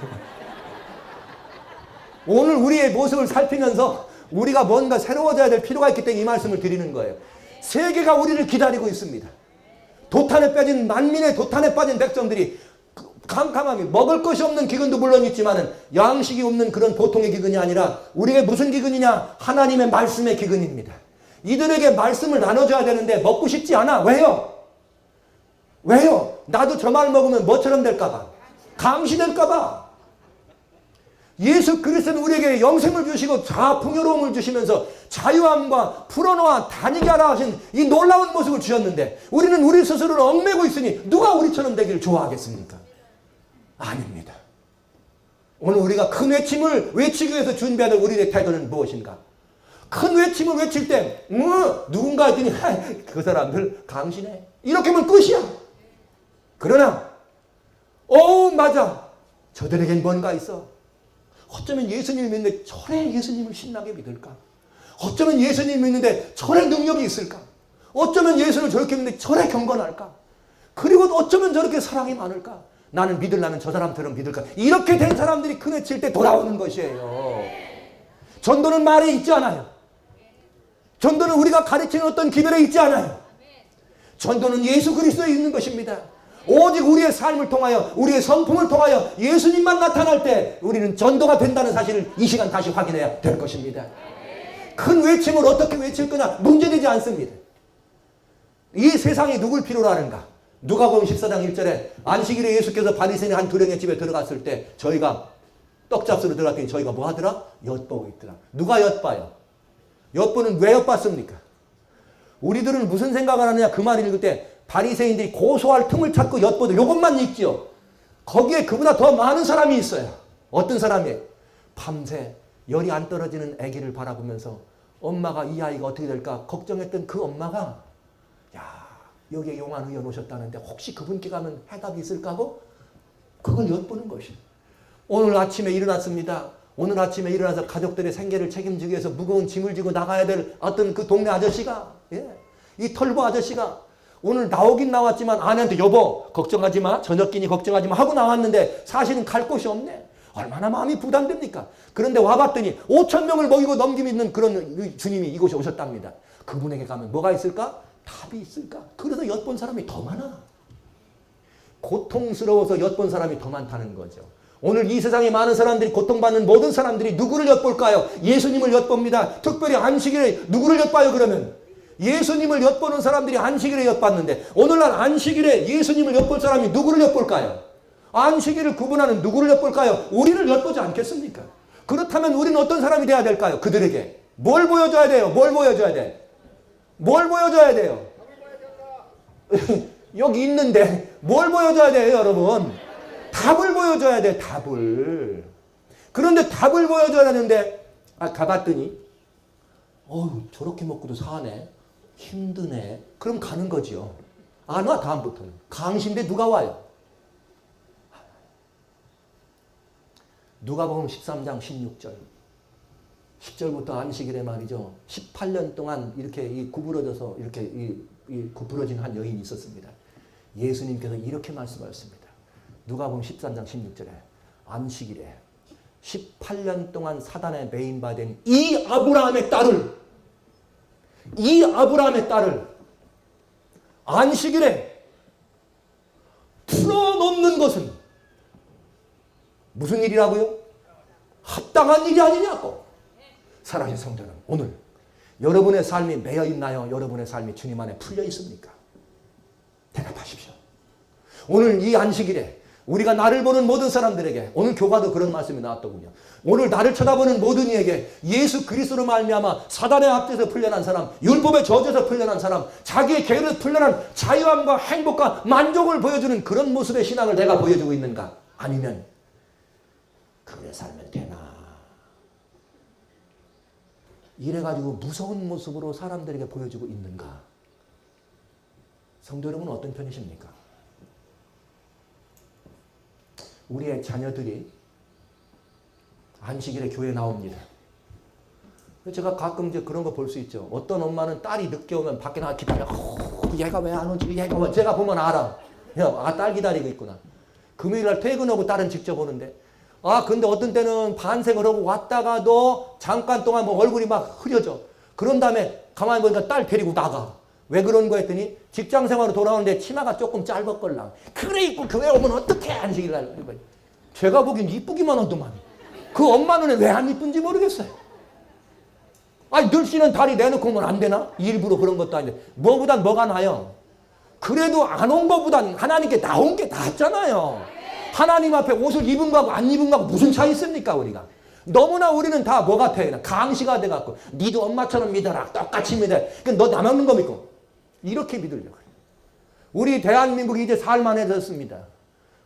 오늘 우리의 모습을 살피면서 우리가 뭔가 새로워져야 될 필요가 있기 때문에 이 말씀을 드리는 거예요. 세계가 우리를 기다리고 있습니다. 도탄에 빠진 만민의 도탄에 빠진 백성들이 캄캄하게 먹을 것이 없는 기근도 물론 있지만은 양식이 없는 그런 보통의 기근이 아니라 우리의 무슨 기근이냐? 하나님의 말씀의 기근입니다. 이들에게 말씀을 나눠줘야 되는데 먹고 싶지 않아. 왜요? 왜요? 나도 저 말 먹으면 뭐처럼 될까봐. 감시될까봐. 예수 그리스도는 우리에게 영생을 주시고 풍요로움을 주시면서 자유함과 풀어놓아 다니게 하라 하신 이 놀라운 모습을 주셨는데 우리는 우리 스스로를 얽매고 있으니 누가 우리처럼 되기를 좋아하겠습니까? 아닙니다. 오늘 우리가 큰 외침을 외치기 위해서 준비하는 우리의 태도는 무엇인가? 큰 외침을 외칠 때 누군가 했더니 그 사람들 강신해. 이렇게 하면 끝이야. 그러나 맞아. 저들에겐 뭔가 있어. 어쩌면 예수님을 믿는데 저래 예수님을 신나게 믿을까? 어쩌면 예수님을 믿는데 저래 능력이 있을까? 어쩌면 예수를 저렇게 믿는데 저래 경건할까? 그리고 어쩌면 저렇게 사랑이 많을까? 나는 믿으려면 저 사람처럼 믿을까? 이렇게 된 사람들이 큰 외칠 때 돌아오는 것이에요. 전도는 말에 있지 않아요. 전도는 우리가 가르치는 어떤 기별에 있지 않아요. 전도는 예수 그리스도에 있는 것입니다. 오직 우리의 삶을 통하여 우리의 성품을 통하여 예수님만 나타날 때 우리는 전도가 된다는 사실을 이 시간 다시 확인해야 될 것입니다. 큰 외침을 어떻게 외칠 거냐 문제되지 않습니다. 이 세상이 누굴 필요로 하는가? 누가복음 14장 1절에 안식일에 예수께서 바리새인 한 두령의 집에 들어갔을 때 저희가 떡잡수로 들어갔더니 저희가 뭐 하더라? 엿보고 있더라. 누가 엿봐요? 엿보는 왜 엿봤습니까? 우리들은 무슨 생각을 하느냐 그 말 읽을 때 바리새인들이 고소할 틈을 찾고 엿보도 이것만 읽지요. 거기에 그보다 더 많은 사람이 있어요. 어떤 사람이 밤새 열이 안 떨어지는 아기를 바라보면서 엄마가 이 아이가 어떻게 될까 걱정했던 그 엄마가 여기에 용한 의원 오셨다는데 혹시 그분께 가면 해답이 있을까 하고 그걸 엿보는 것이에요. 오늘 아침에 일어났습니다. 오늘 아침에 일어나서 가족들의 생계를 책임지기 위해서 무거운 짐을 지고 나가야 될 어떤 그 동네 아저씨가 이 털보 아저씨가 오늘 나오긴 나왔지만 아내한테 여보 걱정하지 마 저녁끼니 걱정하지 마 하고 나왔는데 사실은 갈 곳이 없네. 얼마나 마음이 부담됩니까? 그런데 와봤더니 5,000명을 먹이고 넘김이 있는 그런 주님이 이곳에 오셨답니다. 그분에게 가면 뭐가 있을까? 답이 있을까? 그래서 엿본 사람이 더 많아. 고통스러워서 엿본 사람이 더 많다는 거죠. 오늘 이 세상에 많은 사람들이 고통받는 모든 사람들이 누구를 엿볼까요? 예수님을 엿봅니다. 특별히 안식일에 누구를 엿봐요 그러면? 예수님을 엿보는 사람들이 안식일에 엿봤는데 오늘날 안식일에 예수님을 엿볼 사람이 누구를 엿볼까요? 안식일을 구분하는 누구를 엿볼까요? 우리를 엿보지 않겠습니까? 그렇다면 우리는 어떤 사람이 돼야 될까요? 그들에게 뭘 보여줘야 돼요? 뭘 보여줘야 돼? 뭘 보여줘야 돼요? 여기 있는데 뭘 보여줘야 돼요 여러분? 답을 보여줘야 돼. 답을. 그런데 답을 보여줘야 되는데 가봤더니 저렇게 먹고도 사네. 힘드네. 그럼 가는 거지요. 안 와 다음부터는. 강신데 누가 와요? 누가복음 13장 16절. 10절부터 안식일에 말이죠. 18년 동안 이렇게 구부러져서 이렇게 구부러진 한 여인이 있었습니다. 예수님께서 이렇게 말씀하셨습니다. 누가복음 13장 16절에 안식일에 18년 동안 사단에 매인받은 이 아브라함의 딸을 안식일에 풀어놓는 것은 무슨 일이라고요? 합당한 일이 아니냐고. 사랑하는 성도는 오늘 여러분의 삶이 매여 있나요? 여러분의 삶이 주님 안에 풀려 있습니까? 대답하십시오. 오늘 이 안식일에 우리가 나를 보는 모든 사람들에게 오늘 교과도 그런 말씀이 나왔더군요. 오늘 나를 쳐다보는 모든 이에게 예수 그리스도로 말미암아 사단의 압제에서 풀려난 사람, 율법의 저주에서 풀려난 사람, 자기의 계율에서 풀려난 자유함과 행복과 만족을 보여주는 그런 모습의 신앙을 내가 보여주고 있는가? 아니면 그래 살면 되나? 이래가지고 무서운 모습으로 사람들에게 보여주고 있는가? 성도 여러분은 어떤 편이십니까? 우리의 자녀들이 안식일에 교회에 나옵니다. 제가 가끔 이제 그런 거 볼 수 있죠. 어떤 엄마는 딸이 늦게 오면 밖에 나가 기다려. 얘가 왜 안 오지? 얘가 왜? 제가 보면 알아. 딸 기다리고 있구나. 금요일날 퇴근하고 딸은 직접 오는데 근데 어떤 때는 반색을 하고 왔다가도 잠깐 동안 뭐 얼굴이 막 흐려져. 그런 다음에 가만히 보니까 딸 데리고 나가. 왜 그런 거 했더니 직장 생활로 돌아오는데 치마가 조금 짧았걸랑. 그래 입고 교회 오면 어떡해 안식일날. 제가 보기엔 이쁘기만 하더만. 그 엄마 눈에 왜 안 이쁜지 모르겠어요. 아니 늘씬은 다리 내놓고 오면 안 되나? 일부러 그런 것도 아닌데 뭐보단 뭐가 나아요? 그래도 안 온 것보단 하나님께 나온 게 낫잖아요. 하나님 앞에 옷을 입은 거하고 안 입은 거하고 무슨 차이 있습니까 우리가? 너무나 우리는 다 뭐 같아? 그냥 강시가 돼갖고 니도 엄마처럼 믿어라. 똑같이 믿어. 그러니까 너 나 먹는 거 믿고 이렇게 믿으려고 그래. 우리 대한민국이 이제 살만해졌습니다.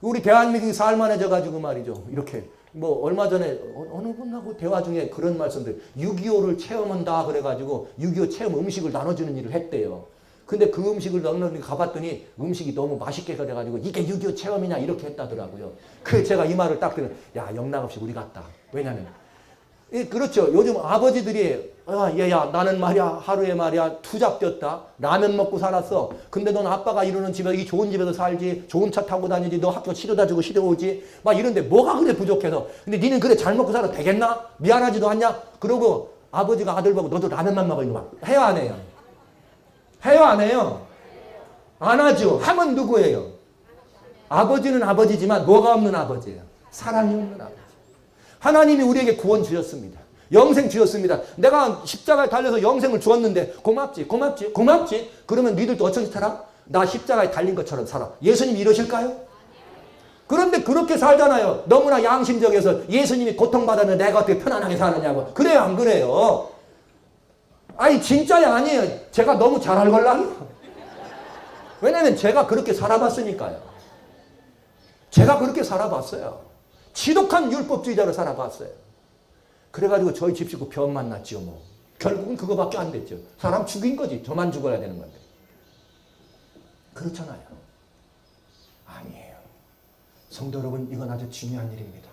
우리 대한민국이 살만해져가지고 말이죠. 이렇게 뭐 얼마 전에 어느 분하고 대화 중에 그런 말씀들 6.25를 체험한다 그래가지고 6.25 체험 음식을 나눠주는 일을 했대요. 근데 그 음식을 가봤더니 음식이 너무 맛있게 그래가지고 이게 6.25 체험이냐 이렇게 했다더라고요. 그래서 제가 이 말을 딱 들으면 야 영락없이 우리 같다. 왜냐면 그렇죠. 요즘 아버지들이 얘야 나는 말이야 하루에 말이야 투잡 뛰었다. 라면 먹고 살았어. 근데 넌 아빠가 이러는 집에 이 좋은 집에서 살지. 좋은 차 타고 다니지. 너 학교 치료다 주고 시려오지. 막 이런데 뭐가 그래 부족해서. 근데 니는 그래 잘 먹고 살아도 되겠나? 미안하지도 않냐? 그러고 아버지가 아들 보고 너도 라면만 먹어. 이거 해요 안 해요? 해요 안 해요? 안 하죠. 하면 누구예요? 아버지는 아버지지만 뭐가 없는 아버지예요? 사랑이 없는 아버지. 하나님이 우리에게 구원 주셨습니다. 영생 주셨습니다. 내가 십자가에 달려서 영생을 주었는데 고맙지 고맙지 고맙지. 그러면 니들도 어쩐지 살아? 나 십자가에 달린 것처럼 살아. 예수님이 이러실까요? 그런데 그렇게 살잖아요. 너무나 양심적이어서 예수님이 고통받았는데 내가 어떻게 편안하게 사느냐고. 그래요 안 그래요? 아니 진짜야 아니에요. 제가 너무 잘 알걸랑요. 왜냐하면 제가 그렇게 살아봤으니까요. 제가 그렇게 살아봤어요. 지독한 율법주의자로 살아봤어요. 그래가지고 저희 집 식구 병 만났죠 뭐. 결국은 그거밖에 안 됐죠. 사람 죽인 거지. 저만 죽어야 되는 건데. 그렇잖아요. 아니에요. 성도 여러분 이건 아주 중요한 일입니다.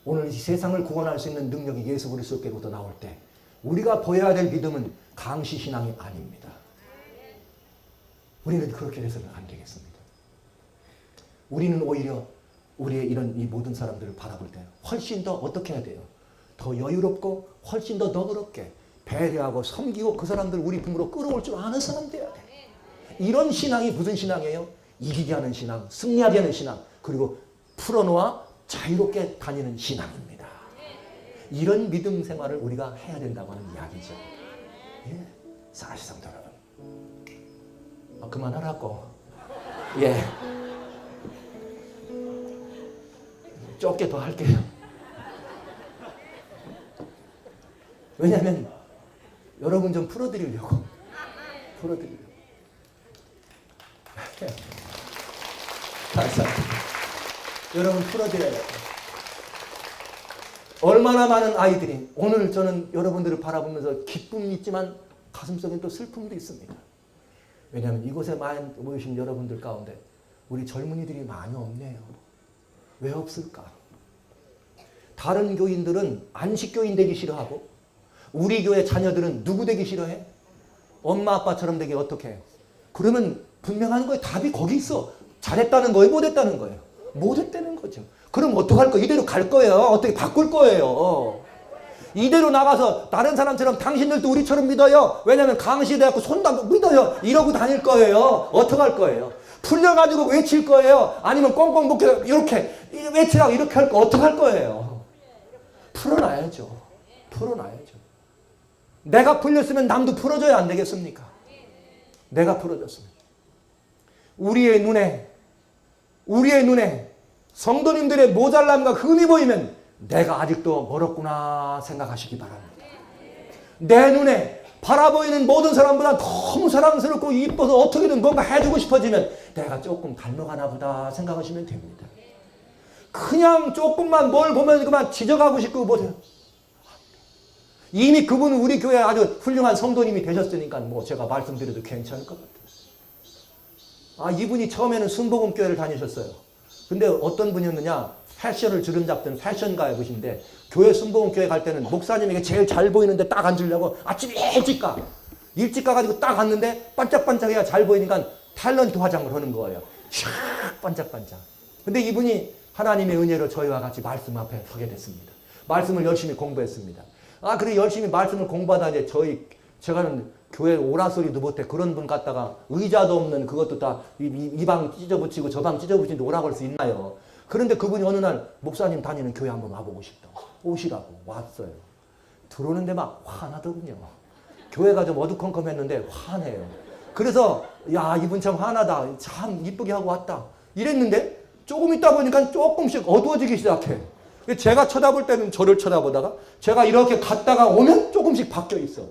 오늘 이 세상을 구원할 수 있는 능력이 예수 그리스도께로부터 나올 때 우리가 보여야 될 믿음은 강시신앙이 아닙니다. 우리는 그렇게 해서는 안 되겠습니다. 우리는 오히려 우리의 이런 이 모든 사람들을 바라볼 때 훨씬 더 어떻게 해야 돼요? 더 여유롭고 훨씬 더 너그럽게 배려하고 섬기고 그 사람들 우리 품으로 끌어올 줄 아는 사람 돼야 돼. 이런 신앙이 무슨 신앙이에요? 이기게 하는 신앙, 승리하게 하는 신앙, 그리고 풀어놓아 자유롭게 다니는 신앙입니다. 이런 믿음 생활을 우리가 해야 된다고 하는 이야기죠. 예, 사실상도 여러분. 그만하라고. 예. 좁게 더 할게요. 왜냐하면 여러분 좀 풀어드리려고. 감사합니다. 여러분 풀어드려야 돼요. 얼마나 많은 아이들이 오늘 저는 여러분들을 바라보면서 기쁨이 있지만 가슴속에 또 슬픔도 있습니다. 왜냐하면 이곳에 많이 모이신 여러분들 가운데 우리 젊은이들이 많이 없네요. 왜 없을까? 다른 교인들은 안식교인 되기 싫어하고 우리 교회 자녀들은 누구 되기 싫어해? 엄마 아빠처럼 되기 어떻게 해요? 그러면 분명한 거예요. 답이 거기 있어. 잘했다는 거예요? 못했다는 거예요? 못했다는 거죠. 그럼 어떡할 거예요? 이대로 갈 거예요? 어떻게 바꿀 거예요? 이대로 나가서 다른 사람처럼 당신들도 우리처럼 믿어요. 왜냐하면 강시돼갖고 손도 믿어요. 이러고 다닐 거예요. 어떡할 거예요? 풀려가지고 외칠 거예요? 아니면 꽁꽁 묶여 이렇게 외치라고 이렇게 할 거 어떡할 거예요? 풀어놔야죠. 내가 풀렸으면 남도 풀어줘야 안 되겠습니까? 내가 풀어줬으면. 우리의 눈에 성도님들의 모자람과 흠이 보이면 내가 아직도 멀었구나 생각하시기 바랍니다. 내 눈에 바라보이는 모든 사람보다 너무 사랑스럽고 이뻐서 어떻게든 뭔가 해주고 싶어지면 내가 조금 닮아가나 보다 생각하시면 됩니다. 그냥 조금만 뭘 보면 그만 지적하고 싶고 못해요. 이미 그분은 우리 교회 아주 훌륭한 성도님이 되셨으니까 뭐 제가 말씀드려도 괜찮을 것 같아요. 이분이 처음에는 순복음교회를 다니셨어요. 근데 어떤 분이었느냐? 패션을 주름잡던 패션가의 분인데 교회 순복음교회 갈 때는 목사님에게 제일 잘 보이는데 딱 앉으려고 아침 일찍 가가지고 딱 앉는데 반짝반짝해야 잘 보이니까 탤런트 화장을 하는 거예요. 샥 반짝반짝. 근데 이분이 하나님의 은혜로 저희와 같이 말씀 앞에 서게 됐습니다. 말씀을 열심히 공부했습니다. 그래 열심히 말씀을 공부하다 이제 제가는 교회 오라소리도 못해 그런 분 갖다가 의자도 없는 그것도 다 이 방 찢어붙이고 저 방 찢어붙이는데 오라고 할 수 있나요? 그런데 그분이 어느 날 목사님 다니는 교회 한번 와보고 싶다고 오시라고 왔어요. 들어오는데 막 화나더군요. 교회가 좀 어두컴컴했는데 화내요. 그래서 야, 이분 참 화나다. 참 이쁘게 하고 왔다. 이랬는데 조금 있다 보니까 조금씩 어두워지기 시작해. 제가 쳐다볼 때는 저를 쳐다보다가 제가 이렇게 갔다가 오면 조금씩 바뀌어 있어.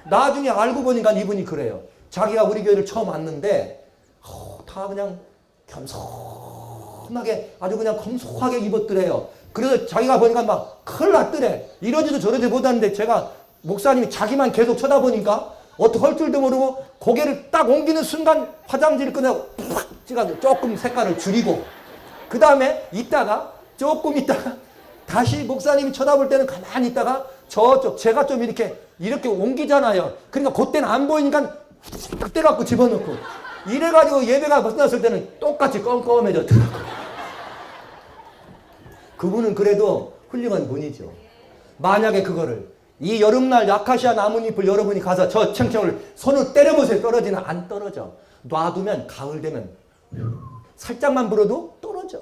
나중에 알고 보니까 이분이 그래요. 자기가 우리 교회를 처음 왔는데 다 그냥 겸손하게 아주 그냥 검소하게 입었더래요. 그래서 자기가 보니까 막 큰일 났더래. 이러지도 저러지 못하는데 제가 목사님이 자기만 계속 쳐다보니까 어떻게 할 줄도 모르고 고개를 딱 옮기는 순간 화장지를 꺼내고 팍 찍어서 조금 색깔을 줄이고 그 다음에 있다가 조금 있다가 다시 목사님이 쳐다볼 때는 가만히 있다가 저쪽 제가 좀 이렇게 옮기잖아요. 그러니까 그때는 안 보이니까 딱 떼갖고 집어넣고 이래가지고 예배가 끝났을 때는 똑같이 껌껌해졌더라고요. 그분은 그래도 훌륭한 분이죠. 만약에 그거를 이 여름날 아카시아 나뭇잎을 여러분이 가서 저 청청을 손으로 때려보세요. 떨어지나? 안 떨어져. 놔두면 가을 되면 살짝만 불어도 떨어져.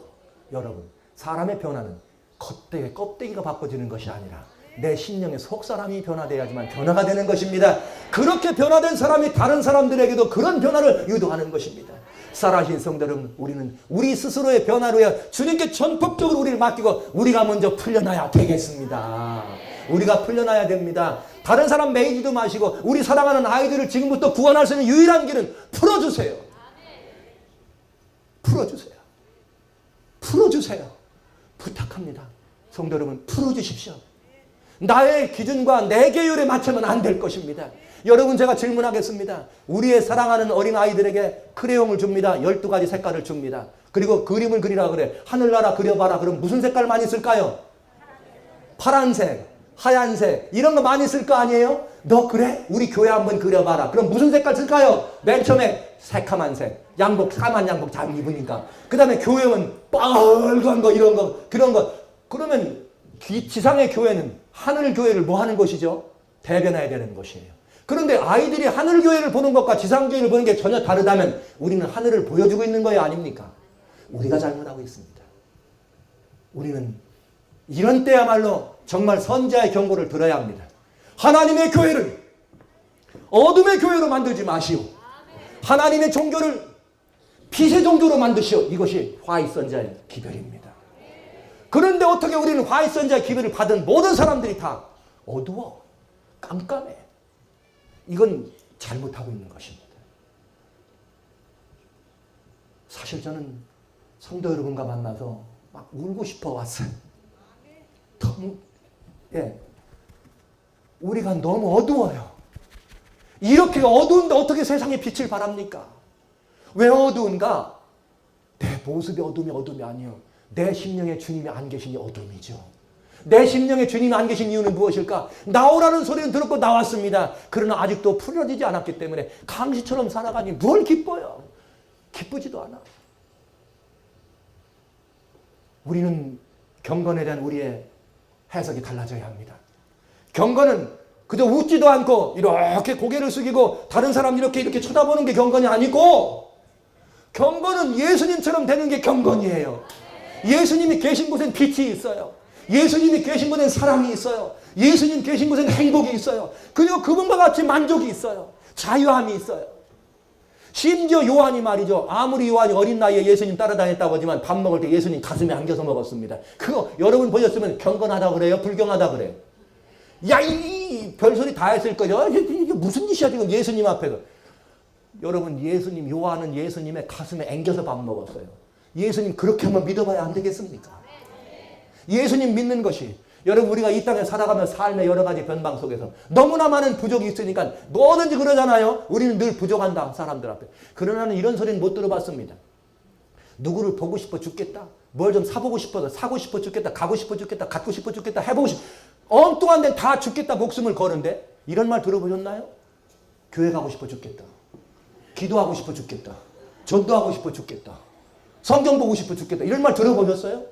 여러분, 사람의 변화는 겉대의 껍데기가 바꿔지는 것이 아니라 내 심령의 속사람이 변화돼야지만 변화가 되는 것입니다. 그렇게 변화된 사람이 다른 사람들에게도 그런 변화를 유도하는 것입니다. 사랑하신 성도 여러분, 우리는 우리 스스로의 변화로 해 주님께 전폭적으로 우리를 맡기고 우리가 먼저 풀려나야 되겠습니다. 우리가 풀려나야 됩니다. 다른 사람 매이지도 마시고 우리 사랑하는 아이들을 지금부터 구원할 수 있는 유일한 길은 풀어주세요. 풀어주세요. 풀어주세요. 부탁합니다. 성도 여러분, 풀어주십시오. 나의 기준과 내 계율에 맞추면 안 될 것입니다. 여러분, 제가 질문하겠습니다. 우리의 사랑하는 어린아이들에게 크레용을 줍니다. 12가지 색깔을 줍니다. 그리고 그림을 그리라 그래. 하늘나라 그려봐라. 그럼 무슨 색깔 많이 쓸까요? 파란색, 하얀색 이런 거 많이 쓸 거 아니에요? 너 그래? 우리 교회 한번 그려봐라. 그럼 무슨 색깔 쓸까요? 맨 처음에 새카만 색. 양복, 까만 양복 잘 입으니까. 그 다음에 교회는 빨간 거 이런 거 그런 거. 그러면 지상의 교회는 하늘 교회를 뭐 하는 것이죠? 대변해야 되는 것이에요. 그런데 아이들이 하늘 교회를 보는 것과 지상 교회를 보는 게 전혀 다르다면 우리는 하늘을 보여주고 있는 거예요, 아닙니까? 우리가 잘못하고 있습니다. 우리는 이런 때야말로 정말 선지자의 경고를 들어야 합니다. 하나님의 교회를 어둠의 교회로 만들지 마시오. 하나님의 종교를 빛의 종교로 만드시오. 이것이 화이트 선지자의 기별입니다. 그런데 어떻게 우리는 화이트 선지자의 기별을 받은 모든 사람들이 다 어두워, 깜깜해. 이건 잘못하고 있는 것입니다. 사실 저는 성도 여러분과 만나서 막 울고 싶어 왔어요. 너무, 우리가 너무 어두워요. 이렇게 어두운데 어떻게 세상에 빛을 발합니까? 왜 어두운가? 내 모습이 어둠이 아니요. 내 심령에 주님이 안 계시니 어둠이죠. 내 심령에 주님이 안 계신 이유는 무엇일까? 나오라는 소리는 들었고 나왔습니다. 그러나 아직도 풀어지지 않았기 때문에 강시처럼 살아가니 뭘 기뻐요? 기쁘지도 않아. 우리는 경건에 대한 우리의 해석이 달라져야 합니다. 경건은 그저 웃지도 않고 이렇게 고개를 숙이고 다른 사람 이렇게 쳐다보는 게 경건이 아니고 경건은 예수님처럼 되는 게 경건이에요. 예수님이 계신 곳엔 빛이 있어요. 예수님이 계신 곳엔 사랑이 있어요. 예수님 계신 곳엔 행복이 있어요. 그리고 그분과 같이 만족이 있어요. 자유함이 있어요. 심지어 요한이 말이죠. 아무리 요한이 어린 나이에 예수님 따라다녔다고 하지만 밥 먹을 때 예수님 가슴에 안겨서 먹었습니다. 그거 여러분 보셨으면 경건하다 그래요? 불경하다 그래요? 야, 이 별소리 다 했을 거죠. 이게 무슨 짓이야 지금 예수님 앞에서. 여러분, 예수님, 요한은 예수님의 가슴에 안겨서 밥 먹었어요. 예수님 그렇게 한번 믿어봐야 안 되겠습니까? 예수님 믿는 것이, 여러분, 우리가 이 땅에 살아가면 삶의 여러 가지 변방 속에서 너무나 많은 부족이 있으니까 뭐든지 그러잖아요. 우리는 늘 부족한다, 사람들 앞에. 그러나 이런 소리는 못 들어봤습니다. 누구를 보고 싶어 죽겠다, 뭘 좀 사보고 싶어서 사고 싶어 죽겠다, 가고 싶어 죽겠다, 갖고 싶어 죽겠다, 해보고 싶어, 엉뚱한 데는 다 죽겠다 목숨을 거는데 이런 말 들어보셨나요? 교회 가고 싶어 죽겠다, 기도하고 싶어 죽겠다, 전도하고 싶어 죽겠다, 성경 보고 싶어 죽겠다, 이런 말 들어보셨어요?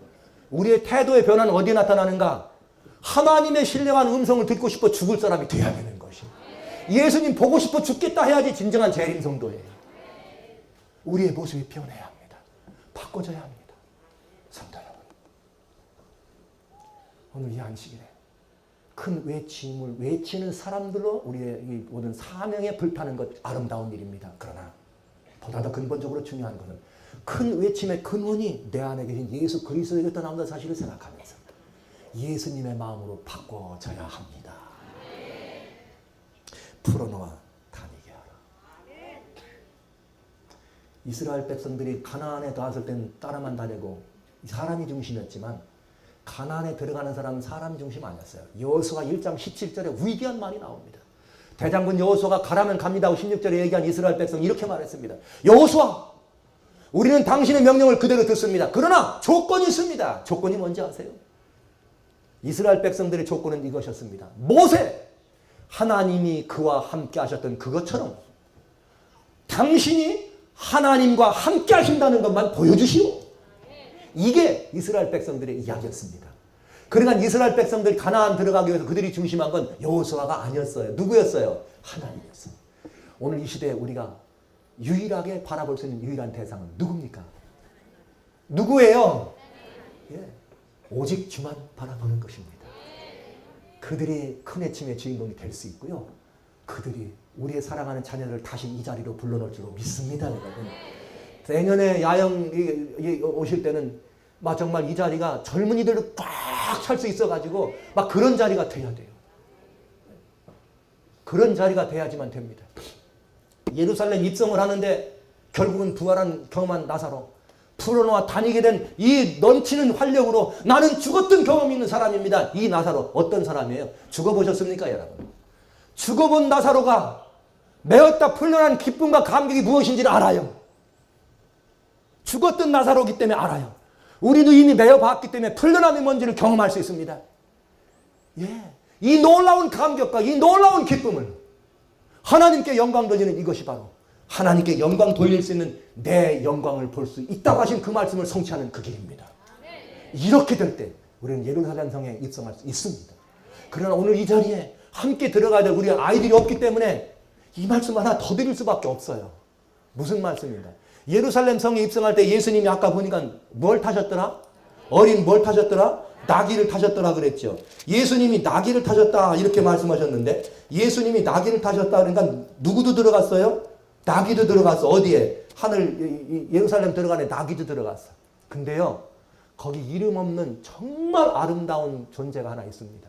우리의 태도의 변화는 어디에 나타나는가? 하나님의 신령한 음성을 듣고 싶어 죽을 사람이 돼야 되는 것이에요. 예수님 보고 싶어 죽겠다 해야지 진정한 재림 성도예요. 우리의 모습이 변해야 합니다. 바꿔져야 합니다. 성도 여러분, 오늘 이 안식일에 큰 외침을 외치는 사람들로 우리의 이 모든 사명에 불타는 것 아름다운 일입니다. 그러나 보다 더 근본적으로 중요한 것은 큰 외침의 근원이 내 안에 계신 예수 그리스도에게 떠나온다는 사실을 생각하면서 예수님의 마음으로 바꿔져야 합니다. 풀어놓아 다니게 하라. 이스라엘 백성들이 가나안에 들어왔을 때는 따라만 다니고 사람이 중심이었지만 가나안에 들어가는 사람은 사람 중심 아니었어요. 여호수아 1장 17절에 위대한 말이 나옵니다. 대장군 여호수아가 가라면 갑니다 하고 16절에 얘기한 이스라엘 백성이 이렇게 말했습니다. 여호수아, 우리는 당신의 명령을 그대로 듣습니다. 그러나 조건이 있습니다. 조건이 뭔지 아세요? 이스라엘 백성들의 조건은 이것이었습니다. 모세, 하나님이 그와 함께 하셨던 그것처럼 당신이 하나님과 함께 하신다는 것만 보여주시오. 이게 이스라엘 백성들의 이야기였습니다. 그러니까 이스라엘 백성들이 가나안 들어가기 위해서 그들이 중심한 건 여호수아가 아니었어요. 누구였어요? 하나님이었어요. 오늘 이 시대에 우리가 유일하게 바라볼 수 있는 유일한 대상은 누굽니까? 누구예요? 예, 오직 주만 바라보는 것입니다. 그들이 큰 외침의 주인공이 될 수 있고요. 그들이 우리의 사랑하는 자녀를 다시 이 자리로 불러놓을 줄 믿습니다. 여러분. 내년에 야영 오실 때는 막 정말 이 자리가 젊은이들로 꽉 찰 수 있어가지고 막 그런 자리가 돼야 돼요. 그런 자리가 돼야지만 됩니다. 예루살렘 입성을 하는데 결국은 부활한 경험한 나사로 풀어놓아 다니게 된 이 넘치는 활력으로 나는 죽었던 경험이 있는 사람입니다. 이 나사로 어떤 사람이에요? 죽어보셨습니까 여러분? 죽어본 나사로가 메었다 풀려난 기쁨과 감격이 무엇인지를 알아요. 죽었던 나사로이기 때문에 알아요. 우리도 이미 메어봤기 때문에 풀려남이 뭔지를 경험할 수 있습니다. 예, 이 놀라운 감격과 이 놀라운 기쁨을 하나님께 영광 돌리는 이것이 바로 하나님께 영광 돌릴 수 있는 내 영광을 볼 수 있다고 하신 그 말씀을 성취하는 그 길입니다. 이렇게 될 때 우리는 예루살렘 성에 입성할 수 있습니다. 그러나 오늘 이 자리에 함께 들어가야 될 우리 아이들이 없기 때문에 이 말씀 하나 더 드릴 수밖에 없어요. 무슨 말씀입니다? 예루살렘 성에 입성할 때 예수님이 아까 보니까 뭘 타셨더라? 어린 뭘 타셨더라? 나귀를 타셨더라 그랬죠. 예수님이 나귀를 타셨다 이렇게 말씀하셨는데 예수님이 나귀를 타셨다 그러니까 누구도 들어갔어요? 나귀도 들어갔어. 어디에? 하늘 예루살렘 들어가네. 나귀도 들어갔어. 근데요 거기 이름 없는 정말 아름다운 존재가 하나 있습니다.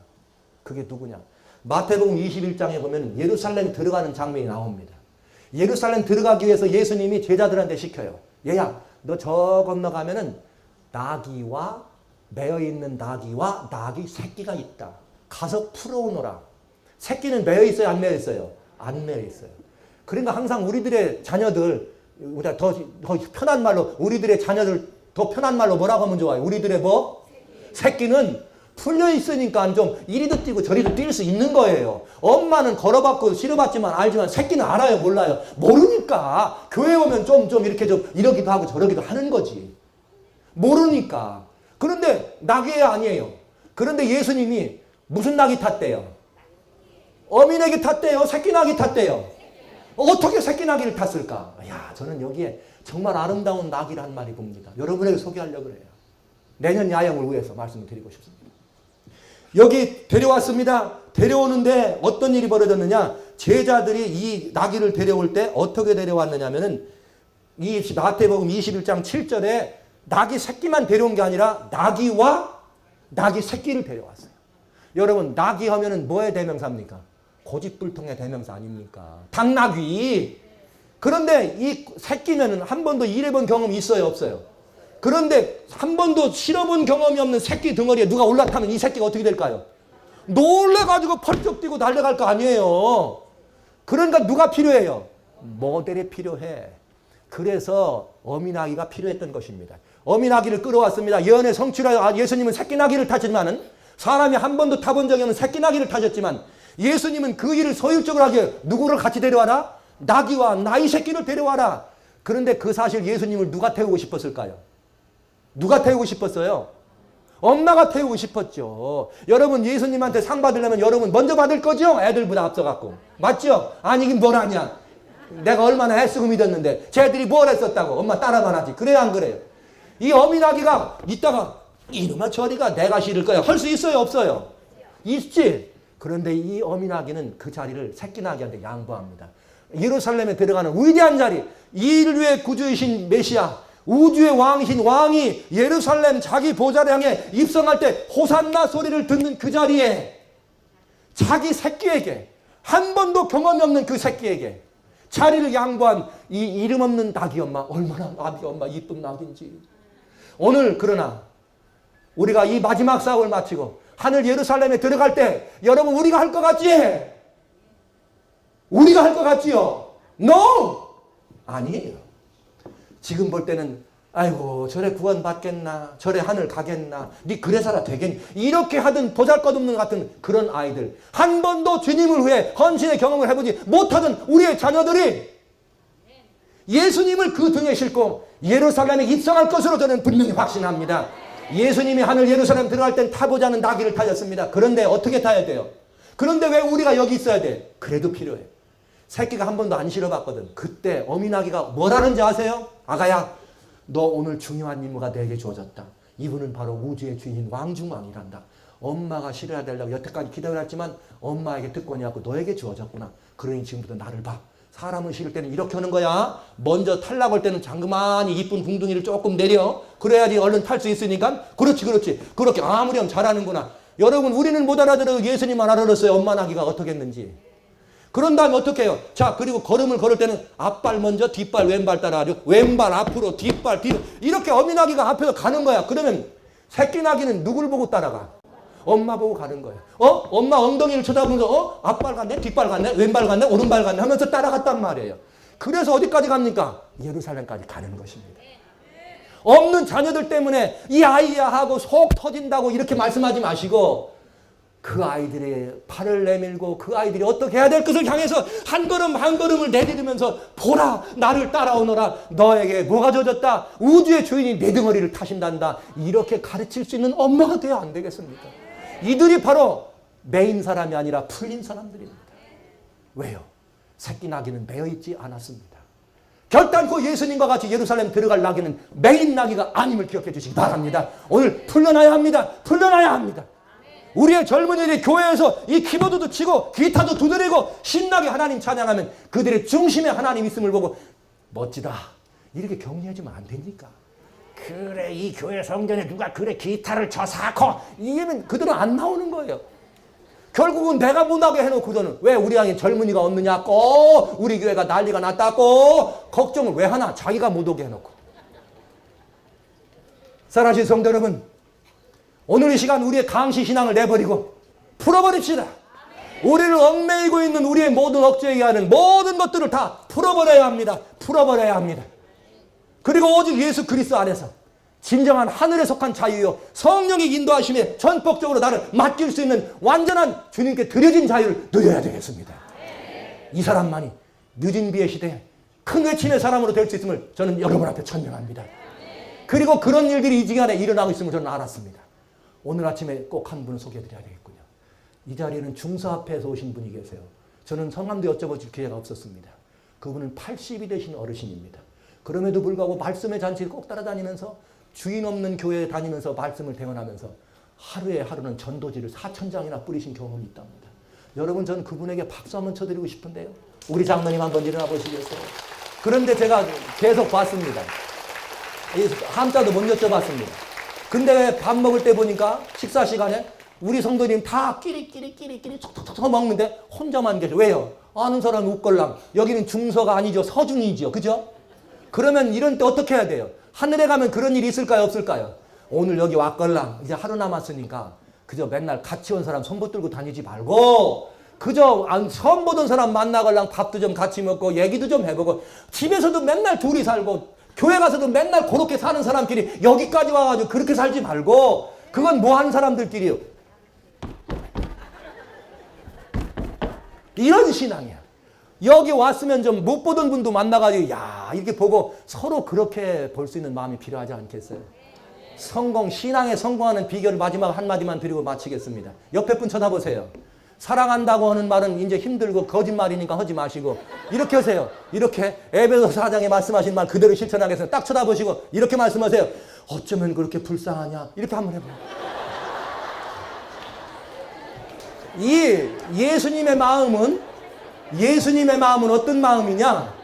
그게 누구냐? 마태복음 21장에 보면 예루살렘 들어가는 장면이 나옵니다. 예루살렘 들어가기 위해서 예수님이 제자들한테 시켜요. 얘야 너 저 건너가면은 나귀와 매어있는 나귀와 나귀 새끼가 있다. 가서 풀어오너라. 새끼는 매어있어요? 안 매어있어요? 안 매어있어요. 그러니까 항상 우리들의 자녀들 우리가 더 편한 말로 우리들의 자녀들 더 편한 말로 뭐라고 하면 좋아요? 우리들의 뭐? 새끼는 풀려 있으니까 좀 이리도 뛰고 저리도 뛸 수 있는 거예요. 엄마는 걸어봤고 실어봤지만 알지만 새끼는 알아요? 몰라요? 모르니까 교회 오면 좀 이렇게 좀 이러기도 하고 저러기도 하는 거지. 모르니까. 그런데 나귀 아니에요. 그런데 예수님이 무슨 나귀 탔대요? 어미 나귀 탔대요? 새끼 나귀 탔대요? 어떻게 새끼 나귀를 탔을까? 야, 저는 여기에 정말 아름다운 나귀를 한 마리 봅니다. 여러분에게 소개하려고 해요. 내년 야영을 위해서 말씀을 드리고 싶습니다. 여기 데려왔습니다. 데려오는데 어떤 일이 벌어졌느냐? 제자들이 이 나귀를 데려올 때 어떻게 데려왔느냐면은 이 마태복음 21장 7절에 나귀 새끼만 데려온 게 아니라 나귀와 나귀 새끼를 데려왔어요. 여러분 나귀 하면은 뭐의 대명사입니까? 고집불통의 대명사 아닙니까? 당나귀. 그런데 이 새끼면은 한 번도 일해본 경험이 있어요? 없어요? 그런데 한 번도 실어본 경험이 없는 새끼 덩어리에 누가 올라타면 이 새끼가 어떻게 될까요? 놀래가지고 펄쩍 뛰고 달려갈 거 아니에요. 그러니까 누가 필요해요? 모델이 필요해. 그래서 어미나귀가 필요했던 것입니다. 어미나귀를 끌어왔습니다. 예언의 성취라 예수님은 새끼나귀를 타셨지만은 사람이 한 번도 타본 적이 없는 새끼나귀를 타셨지만 예수님은 그 일을 소율적으로 하기에 누구를 같이 데려와라? 나귀와 나이 새끼를 데려와라. 그런데 그 사실 예수님을 누가 태우고 싶었을까요? 누가 태우고 싶었어요? 엄마가 태우고 싶었죠. 여러분 예수님한테 상 받으려면 여러분 먼저 받을 거죠? 애들보다 앞서갖고. 맞죠? 아니긴 뭘 하냐. 내가 얼마나 애쓰고 믿었는데 쟤들이 뭘 했었다고. 엄마 따라만 하지. 그래요 안 그래요? 이 어미나귀가 이따가 이놈아 저리가 내가 실을 거야. 할 수 있어요 없어요? 있지. 그런데 이 어미나귀는 그 자리를 새끼나귀한테 양보합니다. 예루살렘에 들어가는 위대한 자리, 인류의 구주이신 메시아, 우주의 왕이신 왕이 예루살렘 자기 보좌를 향해 입성할 때 호산나 소리를 듣는 그 자리에 자기 새끼에게, 한 번도 경험이 없는 그 새끼에게 자리를 양보한 이 이름 없는 낙이 엄마, 얼마나 낙이 엄마 이쁜 낙인지. 오늘 그러나 우리가 이 마지막 싸움을 마치고 하늘 예루살렘에 들어갈 때 여러분 우리가 할 것 같지? 우리가 할 것 같지요? No! 아니에요. 지금 볼 때는 아이고 저래 구원 받겠나, 저래 하늘 가겠나, 니 그래서라 되겠니, 이렇게 하던 보잘것없는 같은 그런 아이들, 한 번도 주님을 위해 헌신의 경험을 해보지 못하던 우리의 자녀들이 예수님을 그 등에 싣고 예루살렘에 입성할 것으로 저는 분명히 확신합니다. 예수님이 하늘 예루살렘 들어갈 땐 타고자 하는 나귀를 타셨습니다. 그런데 어떻게 타야 돼요? 그런데 왜 우리가 여기 있어야 돼? 그래도 필요해. 새끼가 한 번도 안 실어봤거든. 그때 어미나귀가 뭐라는지 아세요? 아가야, 너 오늘 중요한 임무가 내게 주어졌다. 이분은 바로 우주의 주인 왕중왕이란다. 엄마가 실어야 되려고 여태까지 기다렸지만 엄마에게 특권이 왔고 너에게 주어졌구나. 그러니 지금부터 나를 봐. 사람은 실을 때는 이렇게 하는 거야. 먼저 탈락 올 때는 장그마니 이쁜 궁둥이를 조금 내려. 그래야지 얼른 탈 수 있으니까. 그렇지. 그렇게 아무렴 잘하는구나. 여러분 우리는 못 알아들어도 예수님만 알아들었어요. 엄마 나귀가 어떻게 했는지. 그런 다음에 어떻게 해요? 자, 그리고 걸음을 걸을 때는 앞발 먼저 뒷발 왼발 따라가지고 왼발 앞으로 뒷발 뒤로 이렇게 어미나귀가 앞에서 가는 거야. 그러면 새끼나귀는 누굴 보고 따라가? 엄마 보고 가는 거예요. 엄마 엉덩이를 쳐다보면서 앞발 갔네, 뒷발 갔네, 왼발 갔네, 오른발 갔네 하면서 따라갔단 말이에요. 그래서 어디까지 갑니까? 예루살렘까지 가는 것입니다. 없는 자녀들 때문에 이 아이야 하고 속 터진다고 이렇게 말씀하지 마시고 그 아이들의 팔을 내밀고 그 아이들이 어떻게 해야 될 것을 향해서 한 걸음 한 걸음을 내디디면서 보라 나를 따라오너라, 너에게 뭐가 젖었다, 우주의 주인이 내 등허리를 타신단다, 이렇게 가르칠 수 있는 엄마가 돼야 안 되겠습니까? 이들이 바로 메인 사람이 아니라 풀린 사람들입니다. 왜요? 새끼 나귀는 매여있지 않았습니다. 결단코 예수님과 같이 예루살렘 들어갈 나귀는 메인 나귀가 아님을 기억해 주시기 바랍니다. 오늘 풀려나야 합니다. 풀려나야 합니다. 우리의 젊은이들이 교회에서 이 키보드도 치고 기타도 두드리고 신나게 하나님 찬양하면 그들의 중심에 하나님 있음을 보고 멋지다 이렇게 격려해주면 안 됩니까? 그래 이 교회 성전에 누가 그래 기타를 쳐 사코 이러면 그들은 안 나오는 거예요. 결국은 내가 못하게 해놓고서는 왜 우리 안에 젊은이가 없느냐고, 우리 교회가 난리가 났다고 걱정을 왜 하나, 자기가 못 오게 해놓고. 사랑하신 성도 여러분, 오늘 이 시간 우리의 강시 신앙을 내버리고 풀어버립시다. 우리를 얽매이고 있는 우리의 모든 억제에 하는 모든 것들을 다 풀어버려야 합니다. 풀어버려야 합니다. 그리고 오직 예수 그리스도 안에서 진정한 하늘에 속한 자유요 성령의 인도하심에 전폭적으로 나를 맡길 수 있는 완전한 주님께 드려진 자유를 누려야 되겠습니다. 이 사람만이 늦은 비의 시대에 큰 외침의 사람으로 될 수 있음을 저는 여러분 앞에 천명합니다. 그리고 그런 일들이 이 시간에 일어나고 있음을 저는 알았습니다. 오늘 아침에 꼭 한 분을 소개해드려야 되겠군요. 이 자리에는 중서 앞에서 오신 분이 계세요. 저는 성함도 여쭤볼 기회가 없었습니다. 그분은 80이 되신 어르신입니다. 그럼에도 불구하고 말씀의 잔치를 꼭 따라다니면서 주인 없는 교회에 다니면서 말씀을 대언하면서 하루에 하루는 전도지를 4,000장이나 뿌리신 경험이 있답니다. 여러분 전 그분에게 박수 한번 쳐드리고 싶은데요. 우리 장로님 한번 일어나 보시겠어요? 그런데 제가 계속 봤습니다. 한자도 못 여쭤봤습니다. 근데 밥 먹을 때 보니까 식사 시간에 우리 성도님 다 끼리끼리 톡톡톡 먹는데 혼자만 계셔. 왜요? 아는 사람은 웃걸랑. 여기는 중서가 아니죠. 서중이죠. 그죠? 그러면 이런 때 어떻게 해야 돼요? 하늘에 가면 그런 일이 있을까요? 없을까요? 오늘 여기 왔걸랑. 이제 하루 남았으니까 그저 맨날 같이 온 사람 손 붙들고 다니지 말고 그저 처음 보던 사람 만나걸랑 밥도 좀 같이 먹고 얘기도 좀 해보고 집에서도 맨날 둘이 살고 교회 가서도 맨날 그렇게 사는 사람끼리 여기까지 와가지고 그렇게 살지 말고 그건 뭐 하는 사람들끼리요. 이런 신앙이야. 여기 왔으면 좀 못 보던 분도 만나가지고 야 이렇게 보고 서로 그렇게 볼 수 있는 마음이 필요하지 않겠어요? 신앙에 성공하는 비결을 마지막 한마디만 드리고 마치겠습니다. 옆에 분 쳐다보세요. 사랑한다고 하는 말은 이제 힘들고 거짓말이니까 하지 마시고 이렇게 하세요. 이렇게 에베소 4장에 말씀하신 말 그대로 실천하겠습니다. 딱 쳐다보시고 이렇게 말씀하세요. 어쩌면 그렇게 불쌍하냐 이렇게 한번 해봐요. 이 예수님의 마음은 어떤 마음이냐?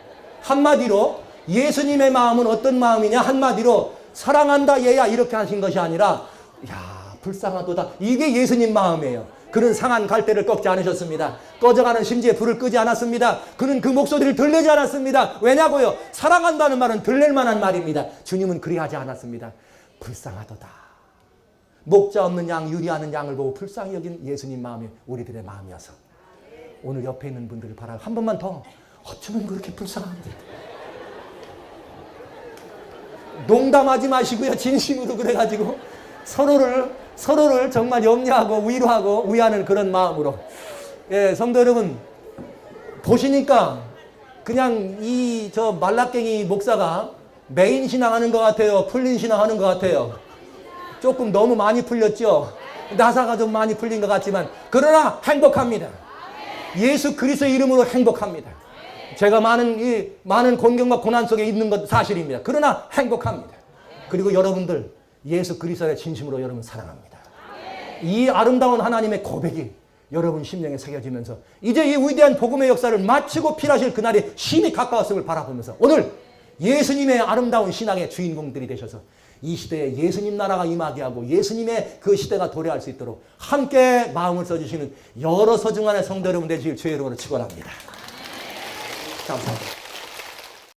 한마디로 예수님의 마음은 어떤 마음이냐? 한마디로 사랑한다 얘야 이렇게 하신 것이 아니라 야 불쌍하도다 이게 예수님 마음이에요. 그는 상한 갈대를 꺾지 않으셨습니다. 꺼져가는 심지에 불을 끄지 않았습니다. 그는 그 목소리를 들리지 않았습니다. 왜냐고요? 사랑한다는 말은 들릴 만한 말입니다. 주님은 그리하지 않았습니다. 불쌍하도다. 목자 없는 양, 유리하는 양을 보고 불쌍히 여긴 예수님 마음이 우리들의 마음이어서 오늘 옆에 있는 분들을 바라고 한 번만 더 어쩌면 그렇게 불쌍한데. 농담하지 마시고요. 진심으로 그래가지고 서로를 정말 염려하고 위로하고 위하는 그런 마음으로. 예, 성도 여러분 보시니까 그냥 이 저 말라깽이 목사가 메인 신앙하는 것 같아요? 풀린 신앙하는 것 같아요? 조금 너무 많이 풀렸죠? 나사가 좀 많이 풀린 것 같지만 그러나 행복합니다. 예수 그리스도의 이름으로 행복합니다. 제가 많은 곤경과 고난 속에 있는 것 사실입니다. 그러나 행복합니다. 그리고 여러분들 예수 그리스도의 진심으로 여러분 사랑합니다. 이 아름다운 하나님의 고백이 여러분 심령에 새겨지면서 이제 이 위대한 복음의 역사를 마치고 필하실 그날이 심히 가까웠음을 바라보면서 오늘 예수님의 아름다운 신앙의 주인공들이 되셔서 이 시대에 예수님 나라가 임하게 하고 예수님의 그 시대가 도래할 수 있도록 함께 마음을 써주시는 여러 소중한 성도 여러분 되실 주의 이름으로 축원합니다. 감사합니다.